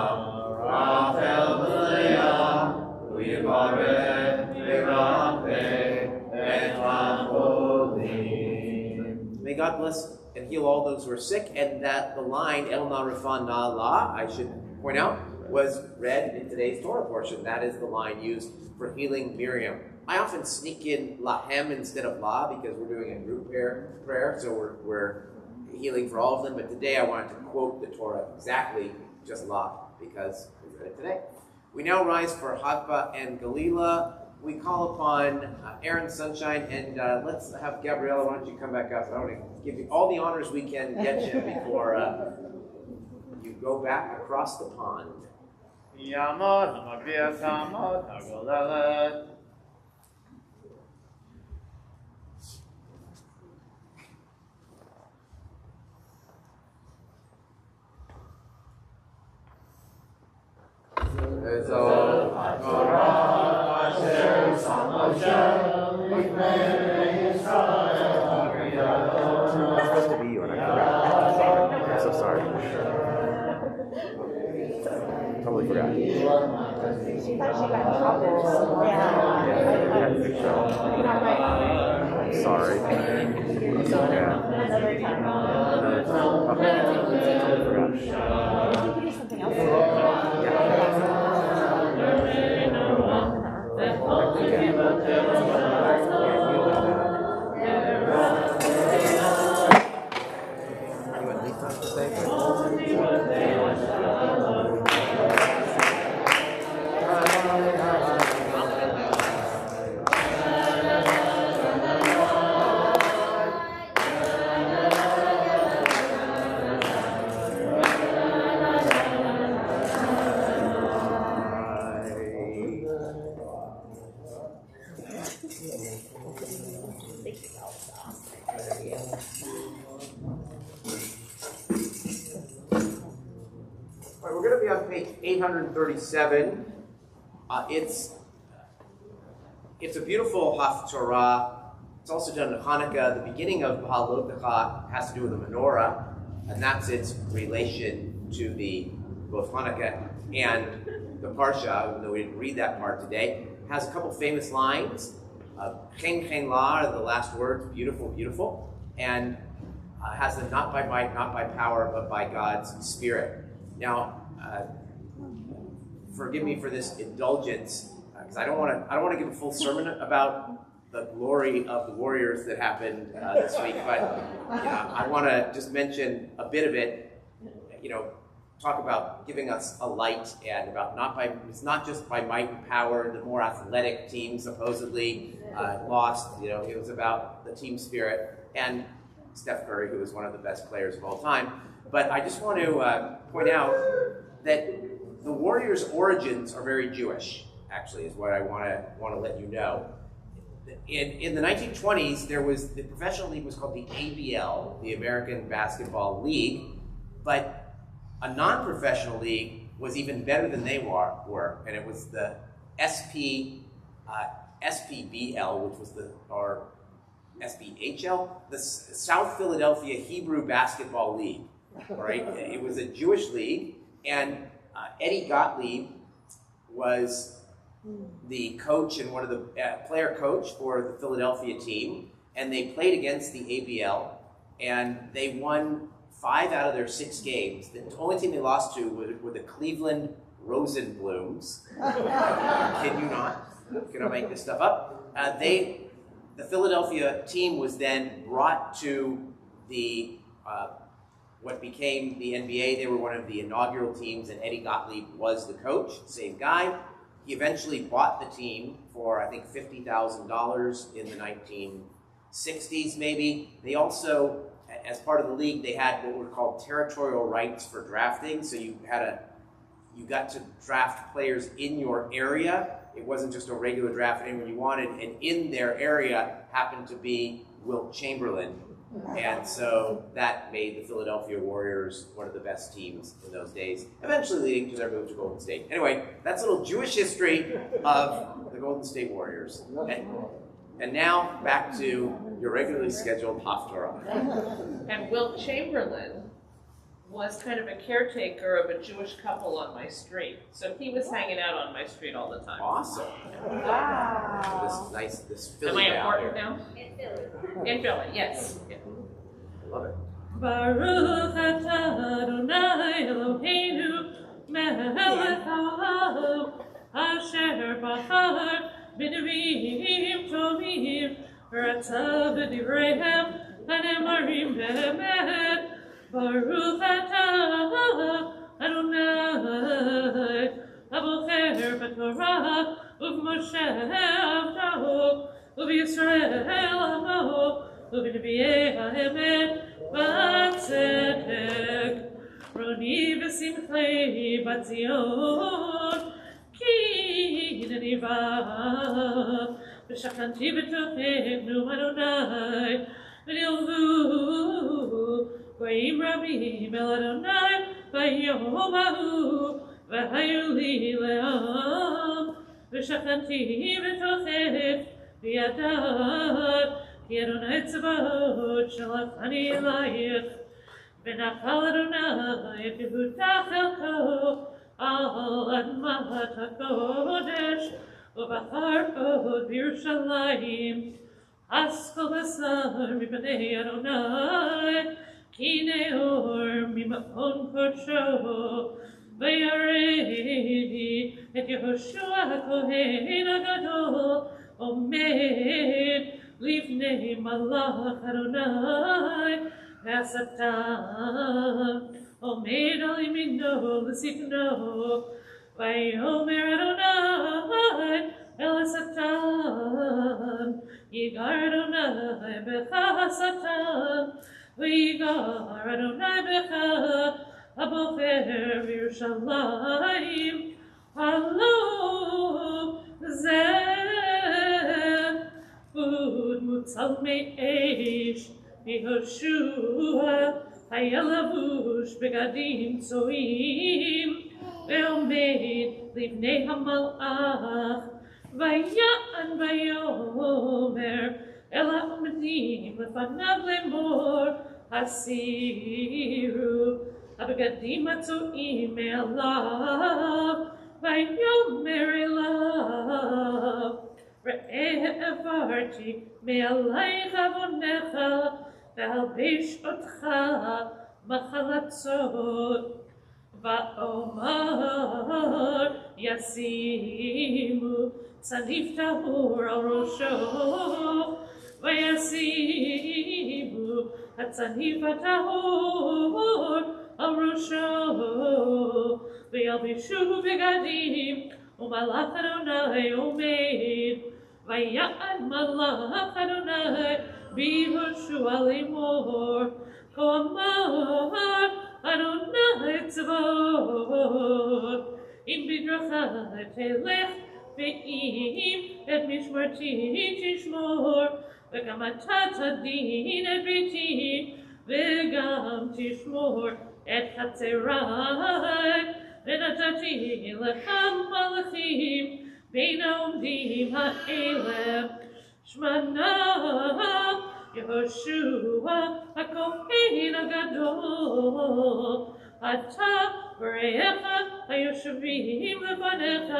Rachel, v'Leah, Yivarech, v'Yiracheh, et Amorim. May God bless and heal all those who are sick, and that the line El Na Refa Na La, I should point out, was read in today's Torah portion. That is the line used for healing Miriam. I often sneak in Lahem instead of La because we're doing a group prayer, so we're healing for all of them. But today I wanted to quote the Torah exactly, just La, because we read it today. We now rise for Hatba and Galila. We call upon Aaron Sunshine, and let's have Gabriella. Why don't you come back up? I want to give you all the honors we can get you before you go back across the pond.
Yamad Hamabiyat Hamad Hagolelet.
Supposed to be you, and I forgot. I'm so sorry. Totally forgot.
She thought she got in trouble. Yeah.
I'm sorry.
It's okay. Another time.
Totally forgot.
You could do something else.
You and Lisa have to say? page 837. It's a beautiful Haftarah. It's also done in Hanukkah. The beginning of Baha'u'llah has to do with the menorah, and that's its relation to both Hanukkah and the Parsha, even though we didn't read that part today. It has a couple famous lines. Chen chen la are the last words, beautiful, beautiful, and has the not by might, not by power, but by God's Spirit. Now, forgive me for this indulgence, because I don't want to give a full sermon about the glory of the Warriors that happened this week, but I want to just mention a bit of it. Talk about giving us a light, and about it's not just by might and power. The more athletic team supposedly lost. It was about the team spirit and Steph Curry, who was one of the best players of all time. But I just want to point out that the Warriors' origins are very Jewish. Actually, is what I want to let you know. In the 1920s, the professional league was called the ABL, the American Basketball League, but a non-professional league was even better than they were, and it was the SPBL, which was or SPHL, the South Philadelphia Hebrew Basketball League. Right? It was a Jewish league, and Eddie Gottlieb was the coach and one of the player coach for the Philadelphia team, and they played against the ABL, and they won 5 out of their 6 games. The only team they lost to were the Cleveland Rosenblums. I kid you not. I'm gonna make this stuff up. The Philadelphia team was then brought to the what became the NBA. They were one of the inaugural teams, and Eddie Gottlieb was the coach, same guy. He eventually bought the team for, I think, $50,000 in the 1960s, maybe. They also, as part of the league, they had what were called territorial rights for drafting. So you got to draft players in your area. It wasn't just a regular draft anyone you wanted, and in their area happened to be Wilt Chamberlain. And so that made the Philadelphia Warriors one of the best teams in those days, eventually leading to their move to Golden State. Anyway, that's a little Jewish history of the Golden State Warriors. And now back to your regularly scheduled Haftarah.
And Wilt Chamberlain was kind of a caretaker of a Jewish couple on my street. So he was hanging out on my street all the time.
Awesome.
Wow.
This Philly
Am I
gal
important
here.
now? In Philly, yes. Yeah.
I love it.
Baruch atah Adonai Eloheinu melech haolam asher bachar b'nevim tovim v'ratzav b'divreihem hanemarim be'emet. Baruch atah Adonai abocher b'torah u'v'Moshe avtahu u'v'Yisrael amo u'v'nevi'ei ha'emet b'tzedek roni v'simchei b'tzion ki neniva v'shachanti b'tochenu Adonai v'nilvu goyim rabim el Adonai v'yom ahu v'hayu li le'am v'shachanti b'tochenu v'yadad ki Adonai tzavot shalachani elayich v'nachal Adonai tehutach elko al admat hakodesh u'bachar od b'Yerushalayim askol basar mipnei Adonai ki neor mimachon kodsho v'yaredi et Yehoshua kohen hagadol omed Livnei malach Adonai v'asatan omed al yamino l'sikno v'yomer Adonai el Satan yigar Adonai becha Satan v'yigar Adonai becha abocher v'Yerushalayim halo zeh Ud mutzal me'esh Yehoshua hayalavush begadim tzoim ועומד לפני המלאך, ויען ויאמר אל העומדים לפניו לאמור, הסירו הבגדים הצועים מעליו, ויאמר אליו, ראה העברתי מעלייך עוונך, והלבש אותך מחלצות. ואומר ישימו צניף טהור על ראשו, וישימו הצניף הטהור על ראשו, וילבשו בגדים, ומלאך אדוני עומד, ויען מלאך אדוני ביהושע לאמור, כה אמר אדוני צבאות, אם בדרכי תלך, ואם את משמרתי תשמור, וגם אתה תדין את ביתי, וגם תשמור את חצריי, ונתתי לך מלאכים בין העומדים האלה, שמנה יהושע הכהן הגדול, אתה ורעך היושבים לפניך,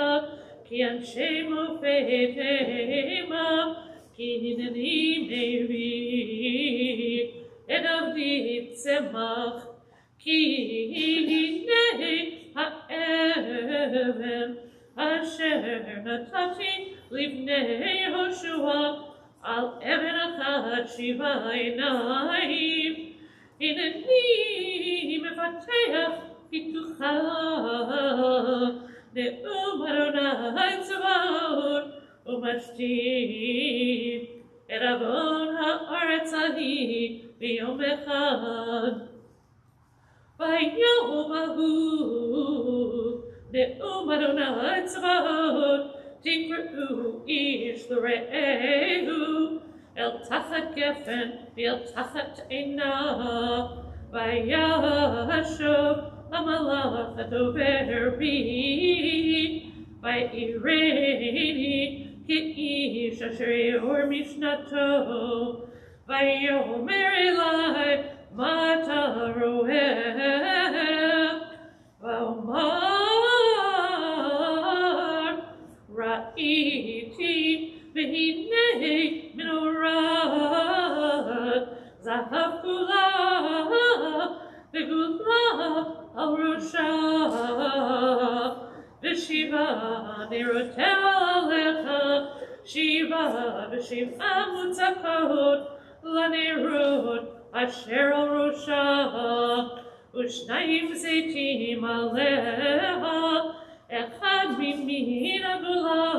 כי אנשי מופת המה, כי הנני מביא את עבדי צמח, כי הנה האבן אשר נתתי לפני יהושע, על אבן אחת 7 עיניים, הנני מפתח פיתוחה, נאום אדוני צבאות, ומשתין את עוון הארץ ההיא ביום אחד. ביום ההוא נאום אדוני צבאות, תקראו איש לרעהו, אל תחת גפן ואל תחת עינה, וישוב המלאך הדובר בי, ויראני כאיש אשר יאור משנתו, ויאמר אלי מה אתה רואה, ואומר ראיתי והנה מנורת זהב כולה וגודלה על ראשה, ו7 נרותיה עליך, 7 מוצקות לנרות אשר על ראשה, ו2 זיתים עליה, אחד מימין הגולה,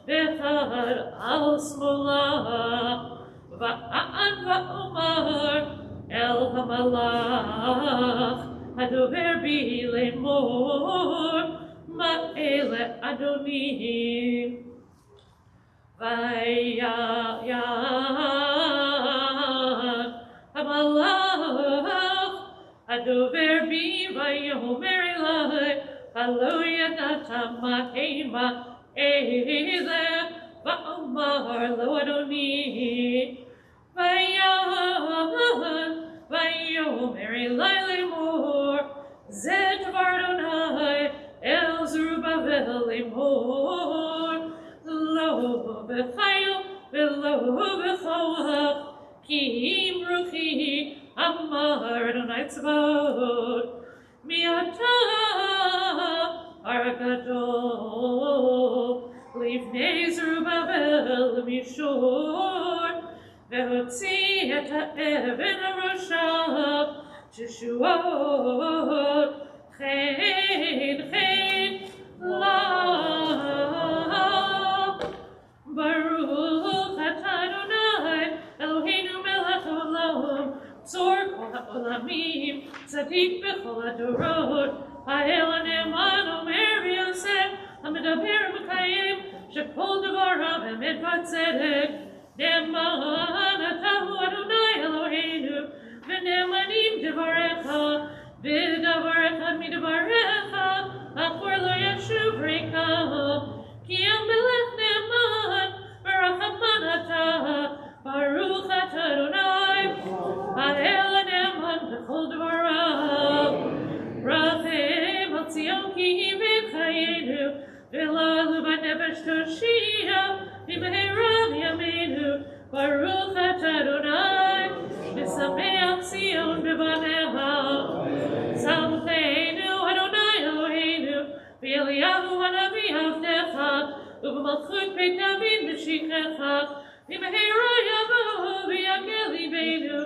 ואחד על שמאלה. ואען ואומר אל המלאך הדובר בי לאמור, מה אלה אדוני? ויען המלאך הדובר בי ויאמר אלי, הלא ידעת מה המה אלה, ואומר לו אדוני. ויאמר אלי לאמור, זה דבר אדוני אל זרובבל לאמור, לא בחיל ולא בכוח, כי אם רוחי אמר אדוני צבאות. מעתה הר הגדול לפני זרובבל מישור, והוציא את האבן הראשה תשועות, חן לה. ברוך אתה אדוני אלוהינו מלך העולם, צור כל העולמים, צדיק בכל הדורות, האל הנאמן אומר ויוסף, המדבר ומקיים, שכל דבריו אמת וצדק. נאמן אתה הוא אדוני אלוהינו, ונאמנים דבריך, ודבר אחד מדבריך, אך
Baruch atah Adonai, v'sameach Zion b'baneha. Salteinu Adonai Eloheinu, v'Eliyahu hanavi avdecha, u'b'malchut Beit David b'shikecha, v'mehera yavo v'yagel libeinu,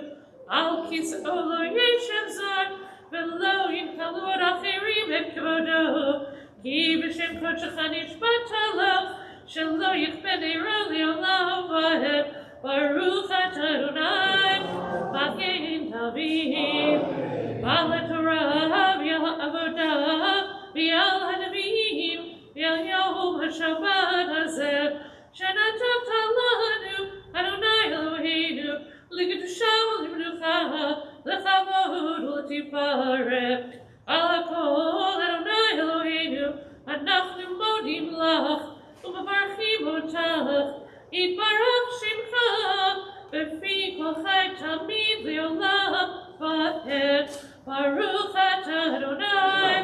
al kis'o lo yeshev zar, v'lo yinkalu ad achirim et kvodo, ki b'shem kodshecha nishbata lo, shelo yichbed eira le'olam va'ed. Baruch atah Adonai, Magen David, Ba'al Torah, V'yal Avodah, V'yal Hanavim, V'yal Yom HaShabbat Hazeh, Shenatata lanu Adonai Eloheinu, L'kedusha u'lemenucha, L'chavod u'letifaret, Al hakol Adonai Eloheinu, Anachnu modim lach, U'mevarchim otach, Yitbarach Shimcha, B'fi kol chai tamid le'olam va'ed. Baruch atah Adonai,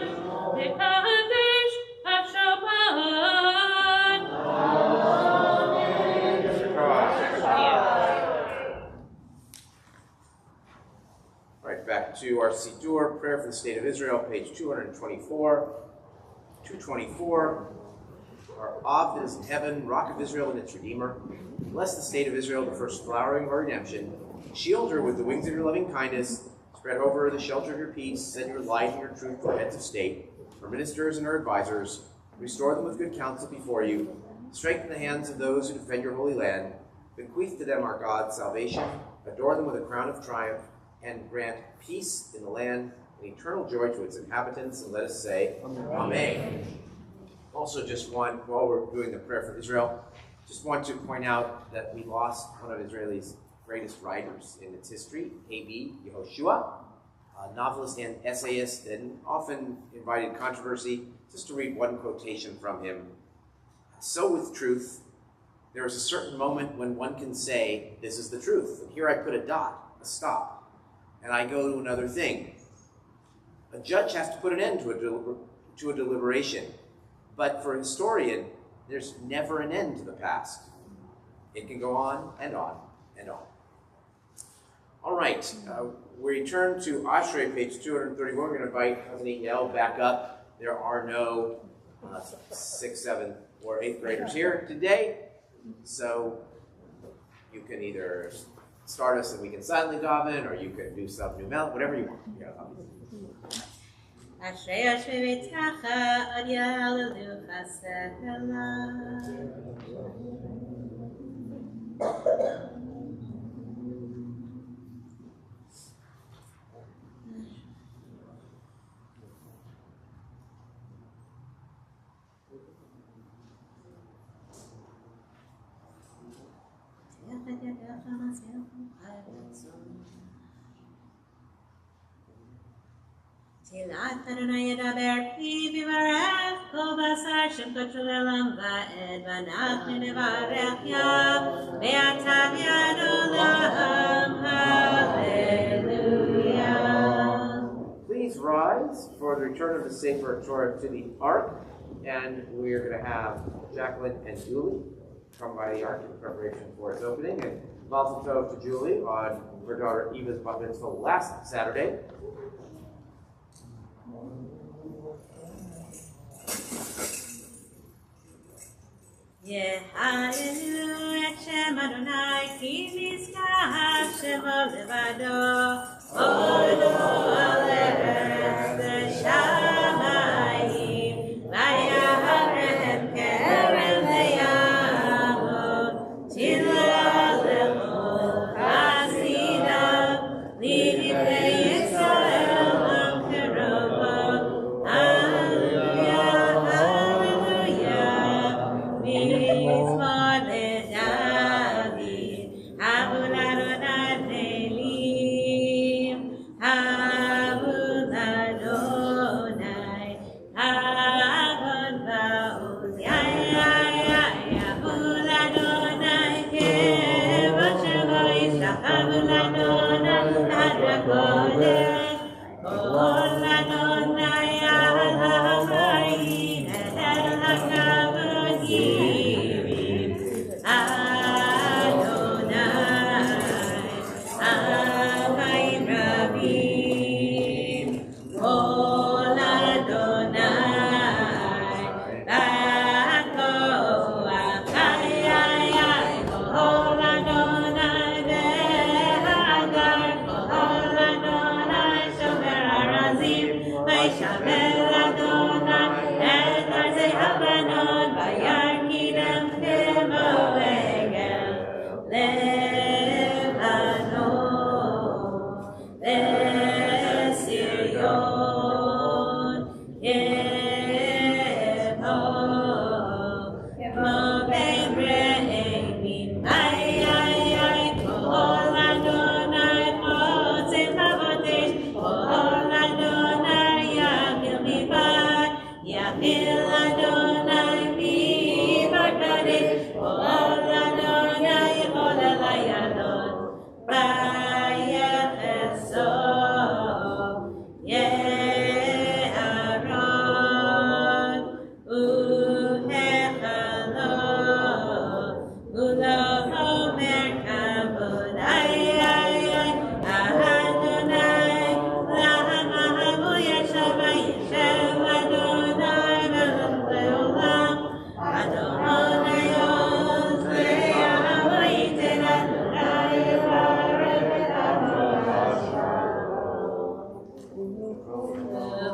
Mekadesh HaShabbat.
All right, back to our Siddur, Prayer for the State of Israel, page 224. 224. Our Av that is in heaven, Rock of Israel and its Redeemer. Bless the state of Israel, the first flowering of our redemption. Shield her with the wings of your loving kindness. Spread over her the shelter of your peace. Send your light and your truth to our heads of state, her ministers and her advisors. Restore them with good counsel before you. Strengthen the hands of those who defend your holy land. Bequeath to them, our God, salvation. Adorn them with a crown of triumph. And grant peace in the land and eternal joy to its inhabitants. And let us say, Amen. Also, just one, while we're doing the prayer for Israel, just want to point out that we lost one of Israel's greatest writers in its history, A.B. Yehoshua, a novelist and essayist, and often invited controversy. Just to read one quotation from him. So with truth, there is a certain moment when one can say, this is the truth. And here I put a dot, a stop, and I go to another thing. A judge has to put an end to a deliberation. But for a historian, there's never an end to the past. It can go on and on and on. All right, we turn to Ashrei, page 231. We're going to invite Cousin Yale back up. There are no 6th, 7th, or 8th graders here today. So you can either start us and we can silently daven, or you can do some new melody, whatever you want.
Ashrei Ashrei Beitecha Ad Ya'alelu Chased Tilat Adonai Yedaber Pi V'Varech Kol Basar Shem Kotel Elam Va'ed V'Anachnu Nevarech Yah Ve'atav Yad Olam Hallelujah.
Please rise for the return of the Sefer Torah to the Ark, and we're going to have Jacqueline and Julie come by the Ark in preparation for its opening, and Mazel Tov to Julie on her daughter Eva's Bat Mitzvah last Saturday.
Hallelujah, Shem Adonai, Ki Nizkar Shemo Levado, Odo Aleretz Shamayim, Vayaharem Kerem Leyamot, Tilalecho Chasida, Lidivnei Yisrael Am Kerobo. Hallelujah, hallelujah. Mitzvah leDavid, Havu l'Adonai Nelim, Havu l'Adonai, Havon Kol Adonai al ha'chayin et el hakavod yirim. Adonai al-Chaim Rabim. Kol Adonai ba'koach. Kol Adonai be'hadar. Kol Adonai shomer arazim. Vayishamer Adonai et arzei Habanon. Vayarkidem b'mo egel. Lebanon, Sirion, Yeho, Ben Re'emim, Kol Adonai Chotzei Chavotesh, Kol Adonai Yachil Mibar, Yachil Adonai Mibar Kadesh, Kol Adonai Yechol El Hayadon, Bayech Esov, Ye'aron, Uhechalo, Ulo Omer Kavod, Adonai, La'amahamu Yeshav Yeshev Adonai Melech Leolam, Adonai Oz Le'ahu Yiten Adonai Yivarech et Avodah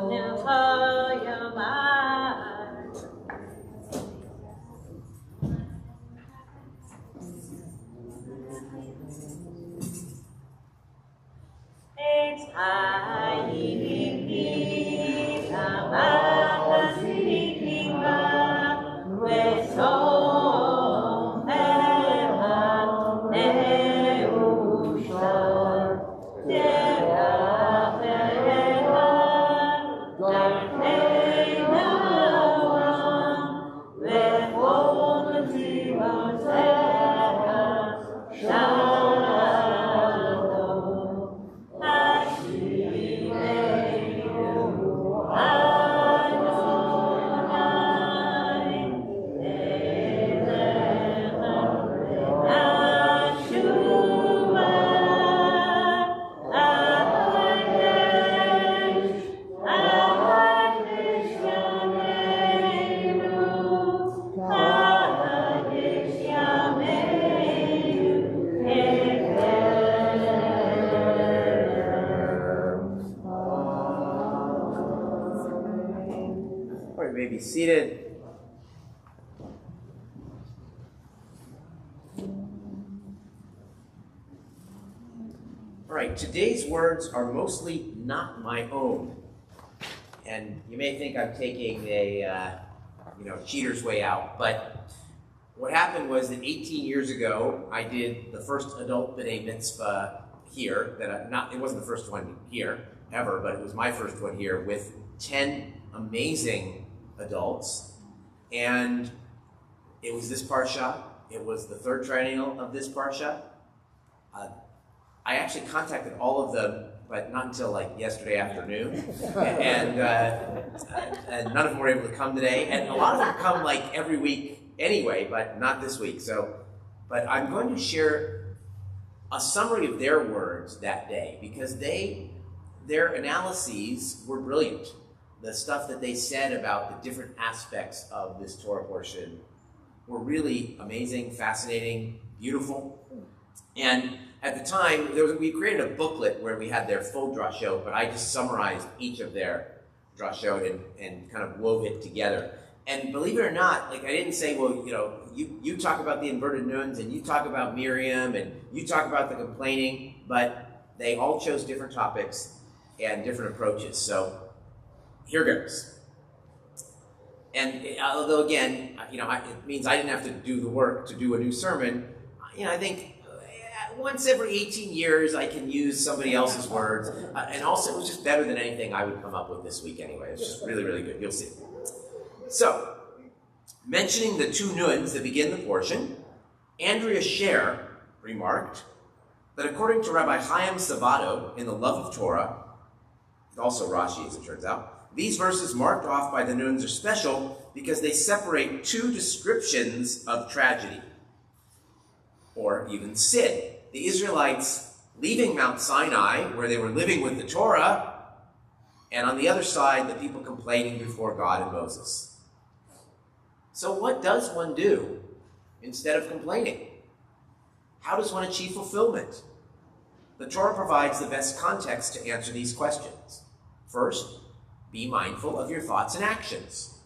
Milcho Yomar. It's Hayim Kavach Sikimba Vesom Eha Neushot Terach Eha Darkei Noam Vechol Tzivotecha Shalom Hashivenu Adonai Elecha Ashua Ahadesh Yameinu Ahadesh Yameinu
All right, you may be seated. All right, today's words are mostly not my own. And you may think I'm taking a cheater's way out, but what happened was that 18 years ago, I did the first adult b'nai mitzvah here. It wasn't the first one here ever, but it was my first one here with 10 amazing adults. And it was this parsha. It was the third triennial of this parsha. I actually contacted all of them, but not until like yesterday afternoon, and none of them were able to come today. And a lot of them come like every week anyway, but not this week. But I'm going to share a summary of their words that day because their analyses were brilliant. The stuff that they said about the different aspects of this Torah portion were really amazing, fascinating, beautiful, and at the time, we created a booklet where we had their full drashot, but I just summarized each of their drashot and kind of wove it together. And believe it or not, like I didn't say, well, you talk about the inverted nuns, and you talk about Miriam, and you talk about the complaining, but they all chose different topics and different approaches. So here goes. And although again, it means I didn't have to do the work to do a new sermon, I think once every 18 years, I can use somebody else's words. And also, it was just better than anything I would come up with this week anyway. It's just really, really good. You'll see. So, mentioning the two nuns that begin the portion, Andrea Scher remarked that according to Rabbi Chaim Sabato in The Love of Torah, also Rashi as it turns out. These verses marked off by the nuns are special because they separate two descriptions of tragedy, or even sin. The Israelites leaving Mount Sinai, where they were living with the Torah, and on the other side, the people complaining before God and Moses. So what does one do instead of complaining? How does one achieve fulfillment? The Torah provides the best context to answer these questions. First, be mindful of your thoughts and actions.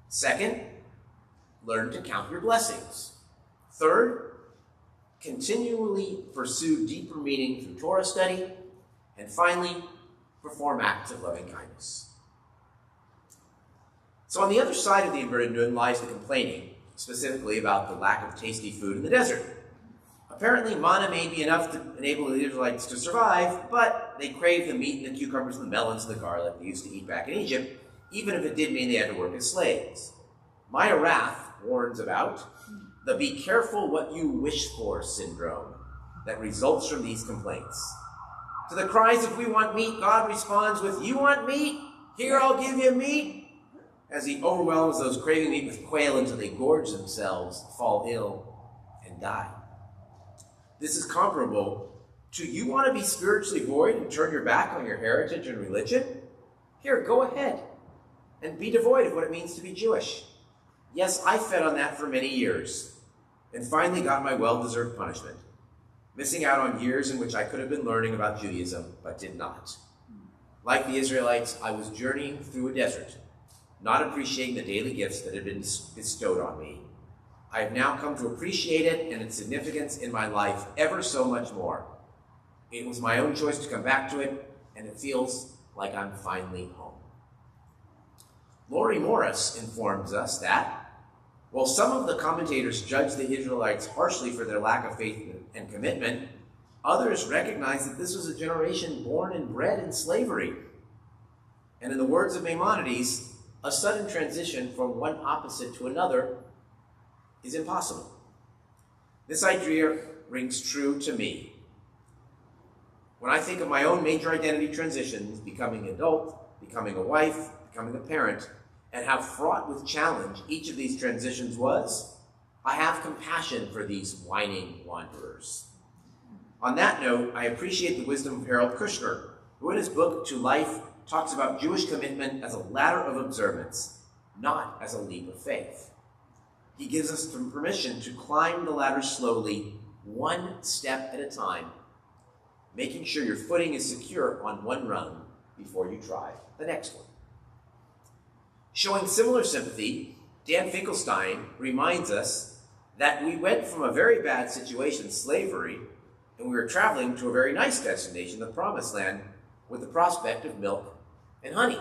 Second, learn to count your blessings. Third, continually pursue deeper meaning through Torah study. And finally, perform acts of loving kindness. So on the other side of the inverted nun lies the complaining, specifically about the lack of tasty food in the desert. Apparently, manna may be enough to enable the Israelites to survive, but they crave the meat and the cucumbers and the melons and the garlic they used to eat back in Egypt, even if it did mean they had to work as slaves. Maya Rath warns about the be careful what you wish for syndrome that results from these complaints. To the cries of we want meat, God responds with, you want meat? Here, I'll give you meat. As he overwhelms those craving meat with quail until they gorge themselves, fall ill, and die. This is comparable to you want to be spiritually void and turn your back on your heritage and religion? Here, go ahead and be devoid of what it means to be Jewish. Yes, I fed on that for many years and finally got my well-deserved punishment, missing out on years in which I could have been learning about Judaism, but did not. Like the Israelites, I was journeying through a desert, not appreciating the daily gifts that had been bestowed on me. I have now come to appreciate it and its significance in my life ever so much more. It was my own choice to come back to it, and it feels like I'm finally home. Laurie Morris informs us that, while some of the commentators judge the Israelites harshly for their lack of faith and commitment, others recognize that this was a generation born and bred in slavery. And in the words of Maimonides, a sudden transition from one opposite to another is impossible. This idea rings true to me. When I think of my own major identity transitions, becoming an adult, becoming a wife, becoming a parent, and how fraught with challenge each of these transitions was, I have compassion for these whining wanderers. On that note, I appreciate the wisdom of Harold Kushner, who in his book, To Life, talks about Jewish commitment as a ladder of observance, not as a leap of faith. He gives us permission to climb the ladder slowly, one step at a time, making sure your footing is secure on one rung before you try the next one. Showing similar sympathy, Dan Finkelstein reminds us that we went from a very bad situation, slavery, and we were traveling to a very nice destination, the Promised Land, with the prospect of milk and honey.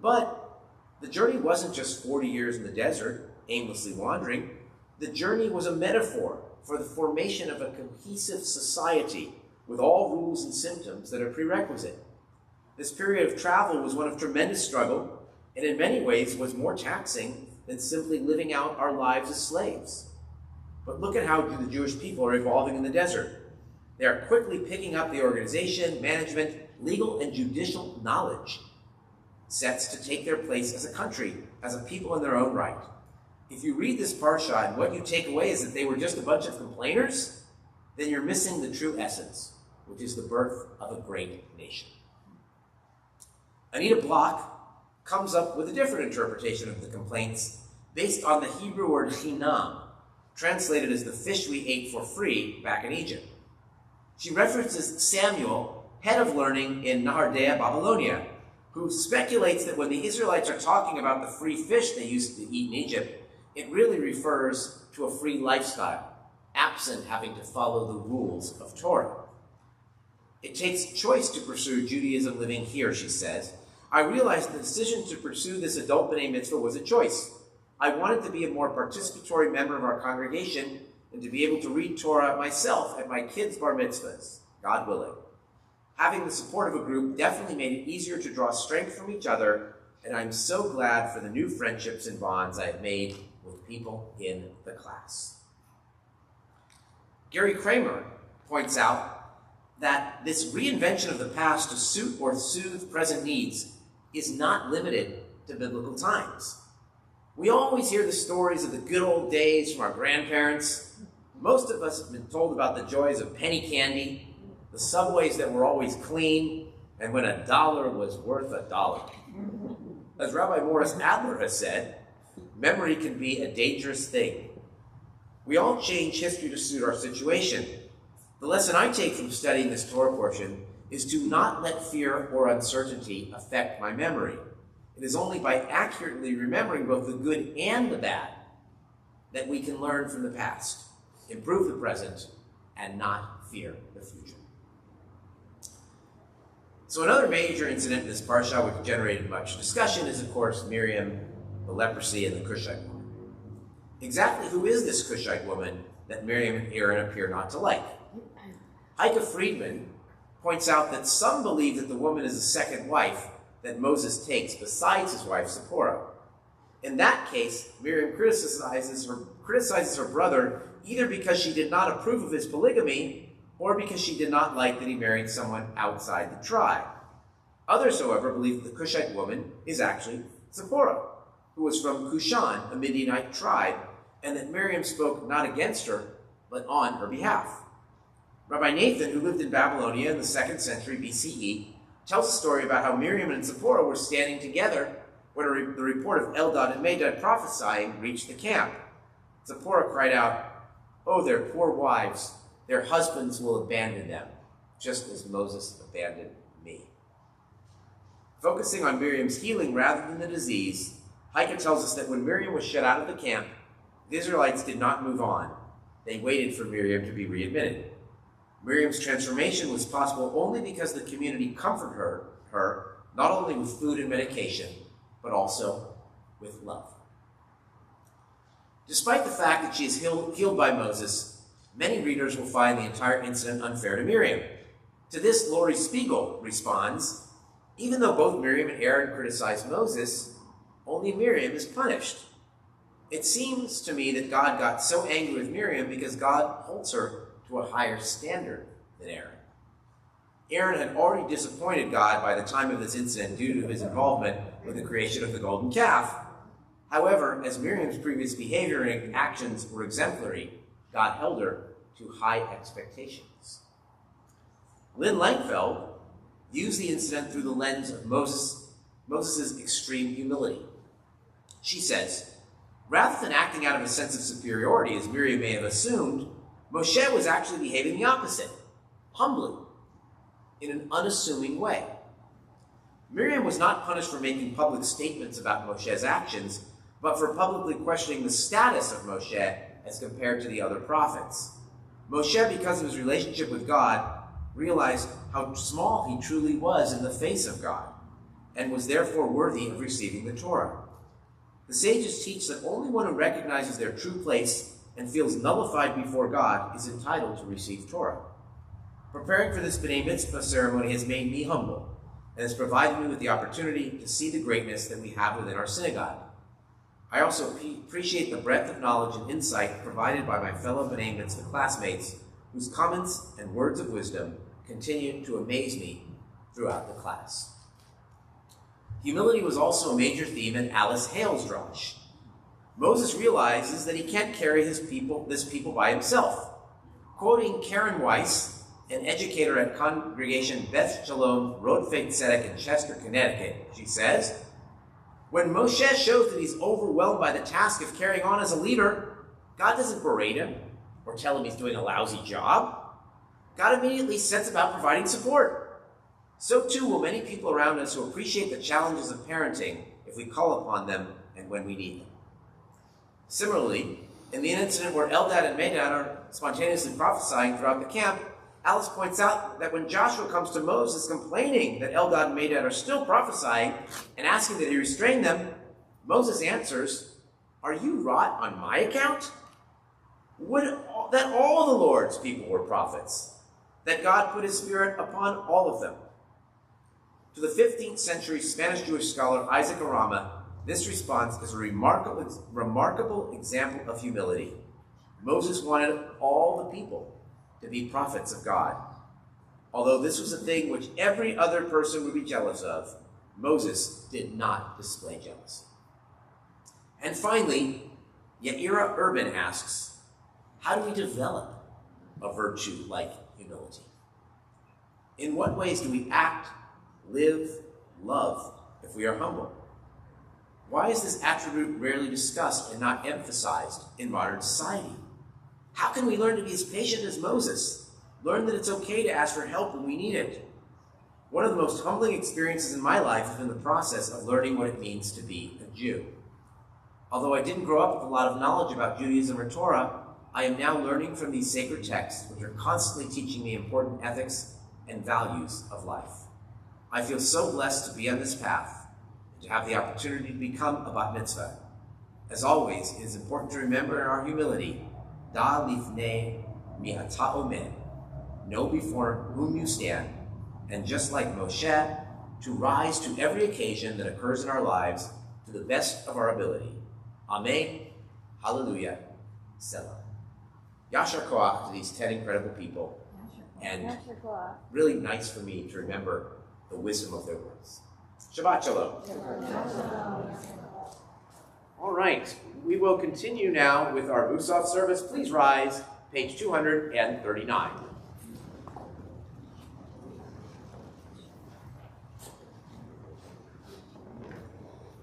But the journey wasn't just 40 years in the desert, aimlessly wandering. The journey was a metaphor for the formation of a cohesive society with all rules and symptoms that are prerequisite. This period of travel was one of tremendous struggle, and in many ways was more taxing than simply living out our lives as slaves. But look at how the Jewish people are evolving in the desert. They are quickly picking up the organization, management, legal and judicial knowledge sets to take their place as a country, as a people in their own right. If you read this parsha and what you take away is that they were just a bunch of complainers, then you're missing the true essence, which is the birth of a great nation. Anita Block comes up with a different interpretation of the complaints based on the Hebrew word chinam, translated as the fish we ate for free back in Egypt. She references Samuel, head of learning in Nahardea, Babylonia, who speculates that when the Israelites are talking about the free fish they used to eat in Egypt, it really refers to a free lifestyle, absent having to follow the rules of Torah. It takes choice to pursue Judaism living here, she says. I realized the decision to pursue this adult B'nai Mitzvah was a choice. I wanted to be a more participatory member of our congregation and to be able to read Torah myself at my kids' bar mitzvahs, God willing. Having the support of a group definitely made it easier to draw strength from each other, and I'm so glad for the new friendships and bonds I have made with people in the class. Gary Kramer points out that this reinvention of the past to suit or soothe present needs is not limited to biblical times. We always hear the stories of the good old days from our grandparents. Most of us have been told about the joys of penny candy, the subways that were always clean, and when $1 was worth $1. As Rabbi Morris Adler has said, memory can be a dangerous thing. We all change history to suit our situation. The lesson I take from studying this Torah portion is to not let fear or uncertainty affect my memory. It is only by accurately remembering both the good and the bad that we can learn from the past, improve the present, and not fear the future. So another major incident in this parsha which generated much discussion is, of course, Miriam, the leprosy, and the Cushite woman. Exactly who is this Cushite woman that Miriam and Aaron appear not to like? Heike Friedman points out that some believe that the woman is a second wife that Moses takes besides his wife Zipporah. In that case, Miriam criticizes her brother either because she did not approve of his polygamy or because she did not like that he married someone outside the tribe. Others, however, believe that the Cushite woman is actually Zipporah, who was from Cushan, a Midianite tribe, and that Miriam spoke not against her, but on her behalf. Rabbi Nathan, who lived in Babylonia in the 2nd century BCE, tells a story about how Miriam and Zipporah were standing together when the report of Eldad and Medad prophesying reached the camp. Zipporah cried out, "Oh, their poor wives, their husbands will abandon them, just as Moses abandoned me." Focusing on Miriam's healing rather than the disease, Heike tells us that when Miriam was shut out of the camp, the Israelites did not move on. They waited for Miriam to be readmitted. Miriam's transformation was possible only because the community comforted her not only with food and medication, but also with love. Despite the fact that she is healed by Moses, many readers will find the entire incident unfair to Miriam. To this, Laurie Spiegel responds, "Even though both Miriam and Aaron criticize Moses, only Miriam is punished. It seems to me that God got so angry with Miriam because God holds her to a higher standard than Aaron." Aaron had already disappointed God by the time of this incident due to his involvement with the creation of the golden calf. However, as Miriam's previous behavior and actions were exemplary, God held her to high expectations. Lynn Langfeld views the incident through the lens of Moses' extreme humility. She says, rather than acting out of a sense of superiority, as Miriam may have assumed, Moshe was actually behaving the opposite, humbly, in an unassuming way. Miriam was not punished for making public statements about Moshe's actions, but for publicly questioning the status of Moshe as compared to the other prophets. Moshe, because of his relationship with God, realized how small he truly was in the face of God, and was therefore worthy of receiving the Torah. The sages teach that only one who recognizes their true place and feels nullified before God is entitled to receive Torah. Preparing for this B'nai Mitzvah ceremony has made me humble, and has provided me with the opportunity to see the greatness that we have within our synagogue. I also appreciate the breadth of knowledge and insight provided by my fellow B'nai Mitzvah classmates, whose comments and words of wisdom continue to amaze me throughout the class. Humility was also a major theme in Alice Hale's drash. Moses realizes that he can't carry this people by himself. Quoting Karen Weiss, an educator at Congregation Beth Shalom, Rodfeit Tzedek in Chester, Connecticut, she says, when Moshe shows that he's overwhelmed by the task of carrying on as a leader, God doesn't berate him or tell him he's doing a lousy job. God immediately sets about providing support. So too will many people around us who appreciate the challenges of parenting if we call upon them and when we need them. Similarly, in the incident where Eldad and Medad are spontaneously prophesying throughout the camp, Alice points out that when Joshua comes to Moses complaining that Eldad and Medad are still prophesying and asking that he restrain them, Moses answers, "Are you wrought on my account? Would that all the Lord's people were prophets, that God put his spirit upon all of them." To the 15th century Spanish Jewish scholar Isaac Arama, this response is a remarkable example of humility. Moses wanted all the people to be prophets of God. Although this was a thing which every other person would be jealous of, Moses did not display jealousy. And finally, Yaira Urban asks, how do we develop a virtue like humility? In what ways do we act, live, love if we are humble? Why is this attribute rarely discussed and not emphasized in modern society? How can we learn to be as patient as Moses? Learn that it's okay to ask for help when we need it. One of the most humbling experiences in my life has been the process of learning what it means to be a Jew. Although I didn't grow up with a lot of knowledge about Judaism or Torah, I am now learning from these sacred texts, which are constantly teaching me important ethics and values of life. I feel so blessed to be on this path and to have the opportunity to become a bat mitzvah. As always, it is important to remember in our humility, da lifnei mi ata omed, know before whom you stand, and just like Moshe, to rise to every occasion that occurs in our lives to the best of our ability. Amen, hallelujah, selah. Yashar koach to these 10 incredible people, and really nice for me to remember the wisdom of their words. Shabbat shalom. All right, we will continue now with our Musaf service. Please rise, page 239.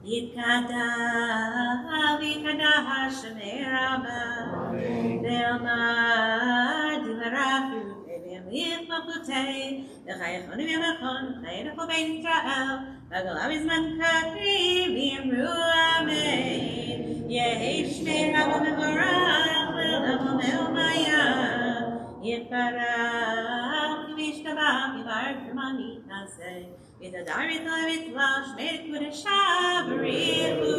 Yikada Shemei Rabbah Ve'omar Divarachu Ve'yamich Machutei V'chayachonu V'yamachon V'chayachonu Beit Yisrael V'golav Izman Kadri V'yamru Amen Yehi Shmei Rabbah Mevorach V'lavo Me'omaya Yitbarach V'yishtabach Yivarach Shemani Naseh V'tadarit V'tlash Ve'kudesha B'richu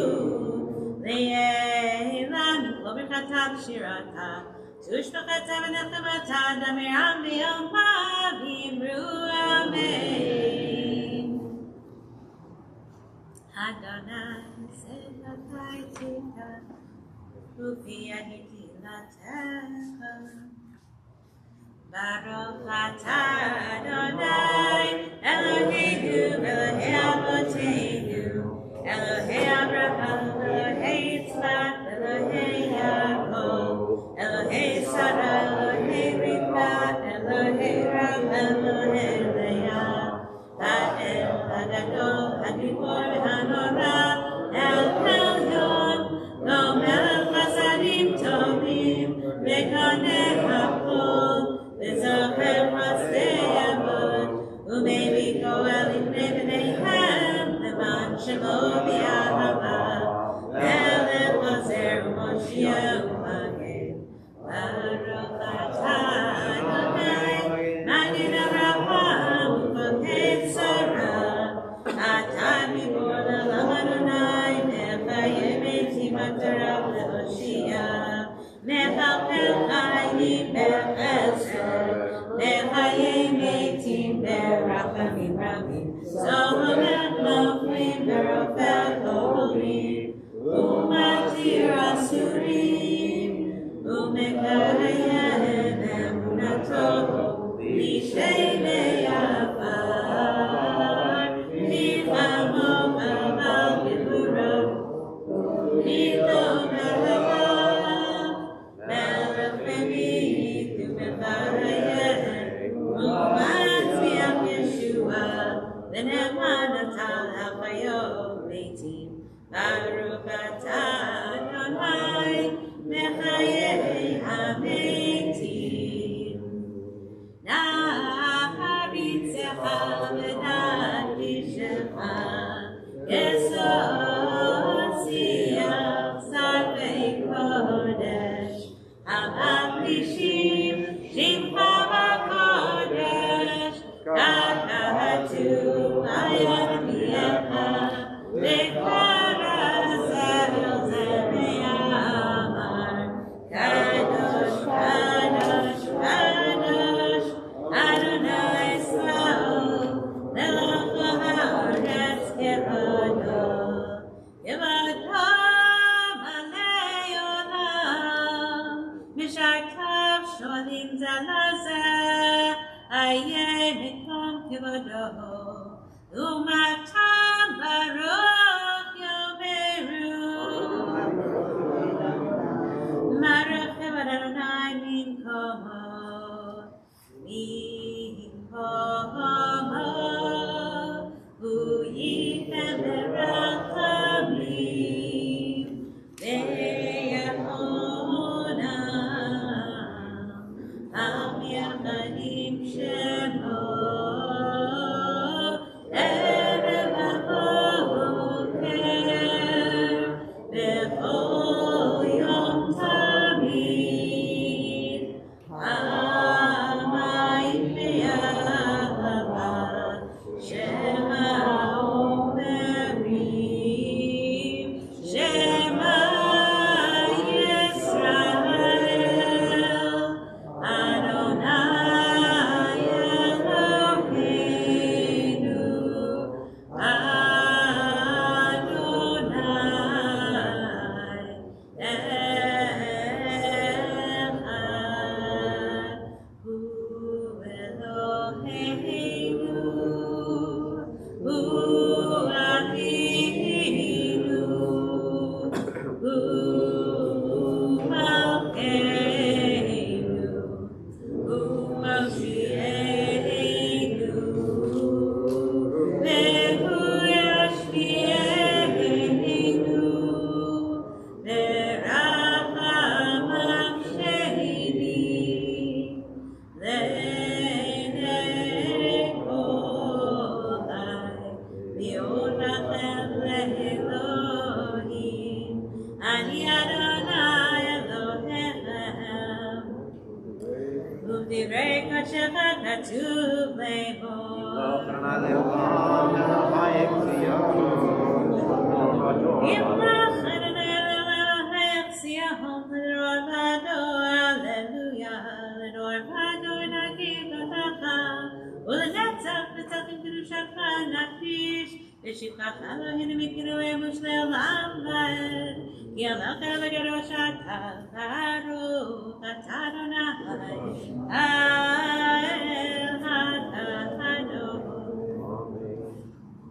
Le'elam V'klover Chatav Shirata Tushbachata V'nechamata Damiram V'yomah V'yimru Amen Adonai Se'atai Tika Upi Ahiti Latecha Baruch atah Adonai Eloheinu Elohei Avoteinu Elohei Avraham Elohei Yitzchak Elohei Yaakov Elohei Sarah Elohei Rivka Elohei Ram Elohei Leah Ha'el Ha'gadol Ha'gibor Ha'norah El Elyon Lo Melech Chasadim Tovim Mekaneh HaKol V'zocher Chasdei Avot U'mevi Goel Ifnei B'neihem Levan Shemo B'Yahava Melech Chazer U'Moshiach U'Magen Baruch atah Adonai Magid Avraham U'Poked Sarah Atah Gibor L'Olam Adonai Mechayim Eitim Atarav Le'Hoshia Mechalchel Chayim B'Chesed Mechayim Eitim B'Rachamim Rabim Zohomech Noflim V'Rofel Cholim U'Matir Asurim U'Mekayem Emunato L'Ishtei Me'afar Nifamo Chamal Giburo U'Nito Melech Melech B'Mit U'Mecharayem U'Matzliach Yeshua V'Ne'eman Atal HaChayot Beitim Baruch atah Adonai Mechayei HaMeitim Na'aritzecha v'na'kishecha Esosiach sarvei kodesh Ha'maklishim shimcha b'kodesh Kakahatu ayad piyecha V'kara zel ze'me'amar Kadosh, Kadosh, Kadosh Adonai Sabaoth Melech ha'aretz Kevodo Kevodo malei olam Misharkav sholim zeh lezeh Hayeh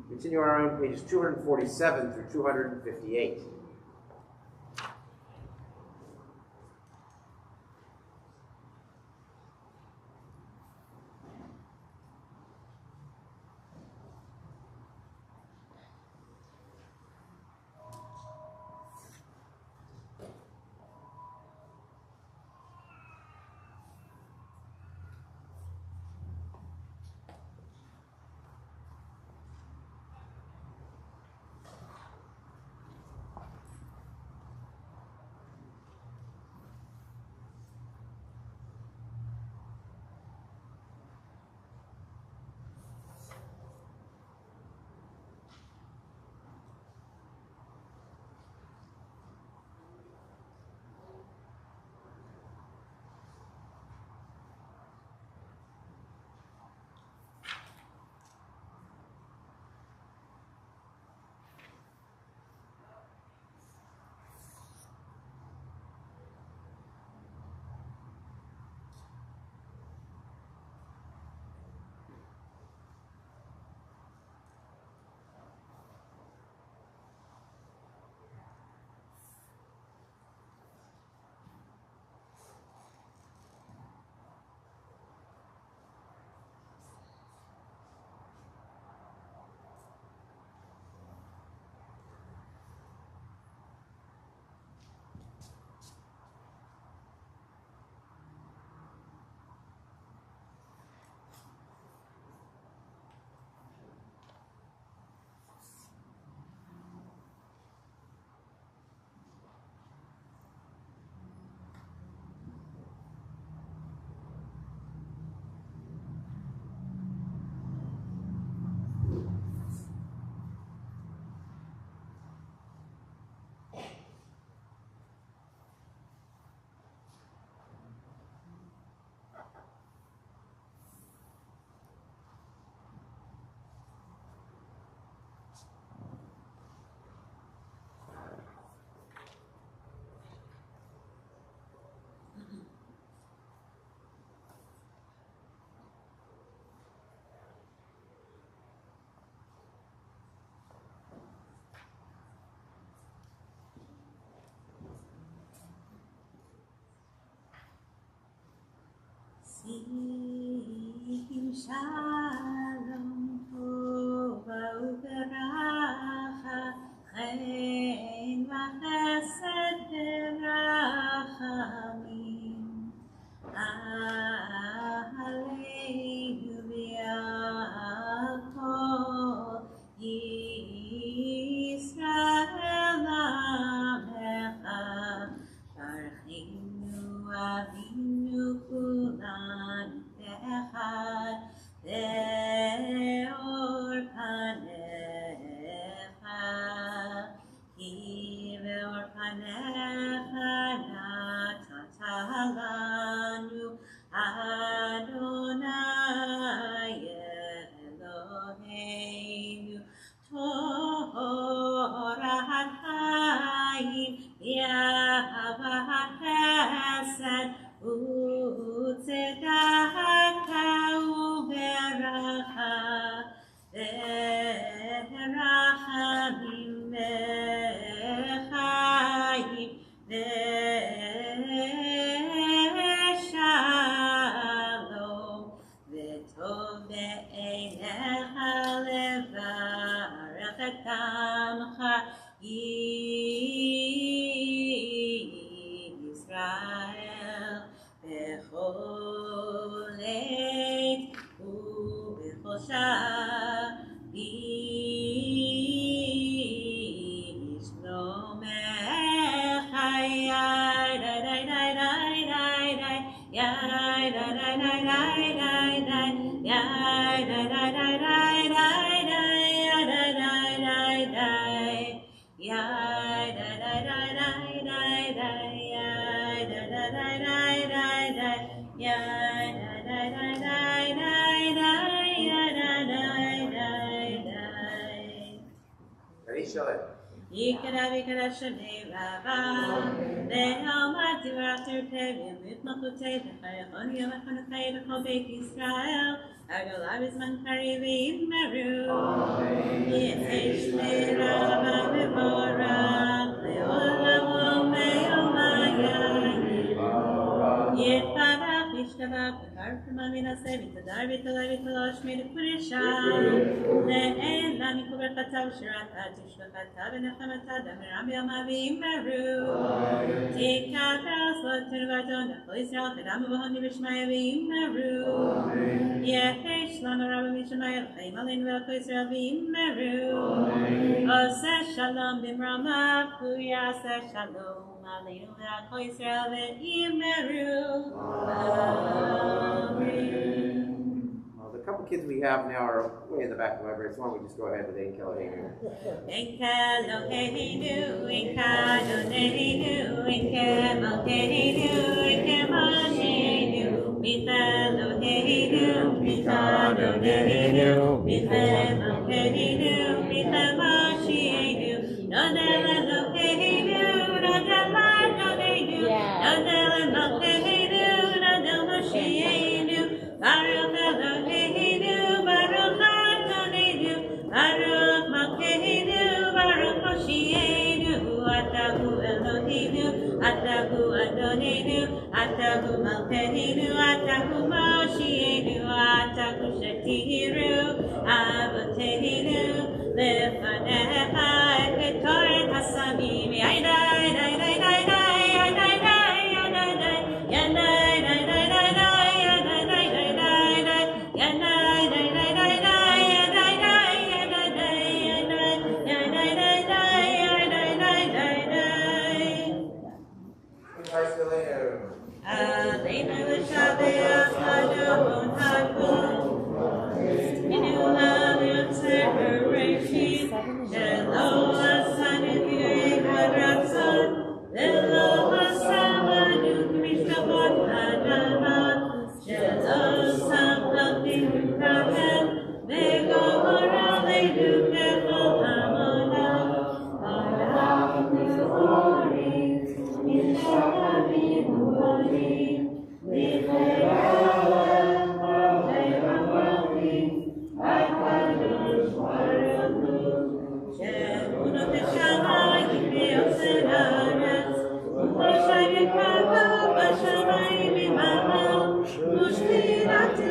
Continue on our own pages 247 through 258.
Shalom tova uveracha chen v'chesed v'rachamim aleinu v'al kol Yisrael amecha barchinu avinu kulan echad Ve'or panecha ki ve'or panecha natata lanu Adonai Eloheinu Torah Chaim V'ahavat Chesed U'tzedakah u'berachah וחטאתך ישראל בכל עת ובכל שעה בשלומך
Ready, Shalom.
יקרא ויקרא שני רבה, לעלמד דברך תרתביום ותמלכותי וחייכון יום החנוכי לכל בית ישראל, הגולה בזמן קריב וימרו. יצא שני רבה מבורך, לעולם ומיומיים. יתברך וישתבח וקרב מן עשה ותדר ותלה ותלה שמי לקודשה. לעילה מקובר חטא ושירתה תשלחתה ונחמתה דמרם בימה וימרו. תקבל סלוטר ואדון לכל ישראל קדם ובהוני בשמיה וימרו. יחי שלום הרבה משמיה לחיים עלינו ולכל ישראל וימרו. עושה שלום במרמה ויעשה שלום עלינו ולכל ישראל וימרו. Amen.
Well, the couple kids we have now are way in the back of the library, so why don't we just go ahead with Ein Keloheinu.
Ein Keloheinu, Ein Kadoneinu, Ein Kemalkeinu, Ein Kemosheinu, Micheloheinu, Michadoneinu, Michemalkeinu, Michemosheinu, Nodel Eloheinu, Nodel Adonenu, Nodel Eloheinu, Nodel Mosheinu, Baruch Eloheinu, Baruch Adonenu, Baruch Malkeinu, Baruch Mosheinu, Atahu Eloheinu, Atahu Adonenu, Atahu Malkeinu, Atahu Mosheinu, Atahu Shetiru, Avoteinu, Lefanecha et Ketoret Hasamim, Yadai, Yadai, Yadai, Yadai, Yadai, Aleinu l'shabeach Adon Hakol, Inu ha'yotzer ha'reshit, Shelo asanu v'yei ha'ratzon, V'lo ha'samanu k'mishkavot ha'adama, Shelo samchaltim kahem, V'gohor aleinu kechol hamonam, Ha'arav v'chorim, Yishavim u'olim, V'cheirem v'cheirem HaKadosh Baruch Hu, She'emunot Hashamayim v'yosem ha'aretz, U'choshay v'kavah b'shamayim imamel, U'shtiratu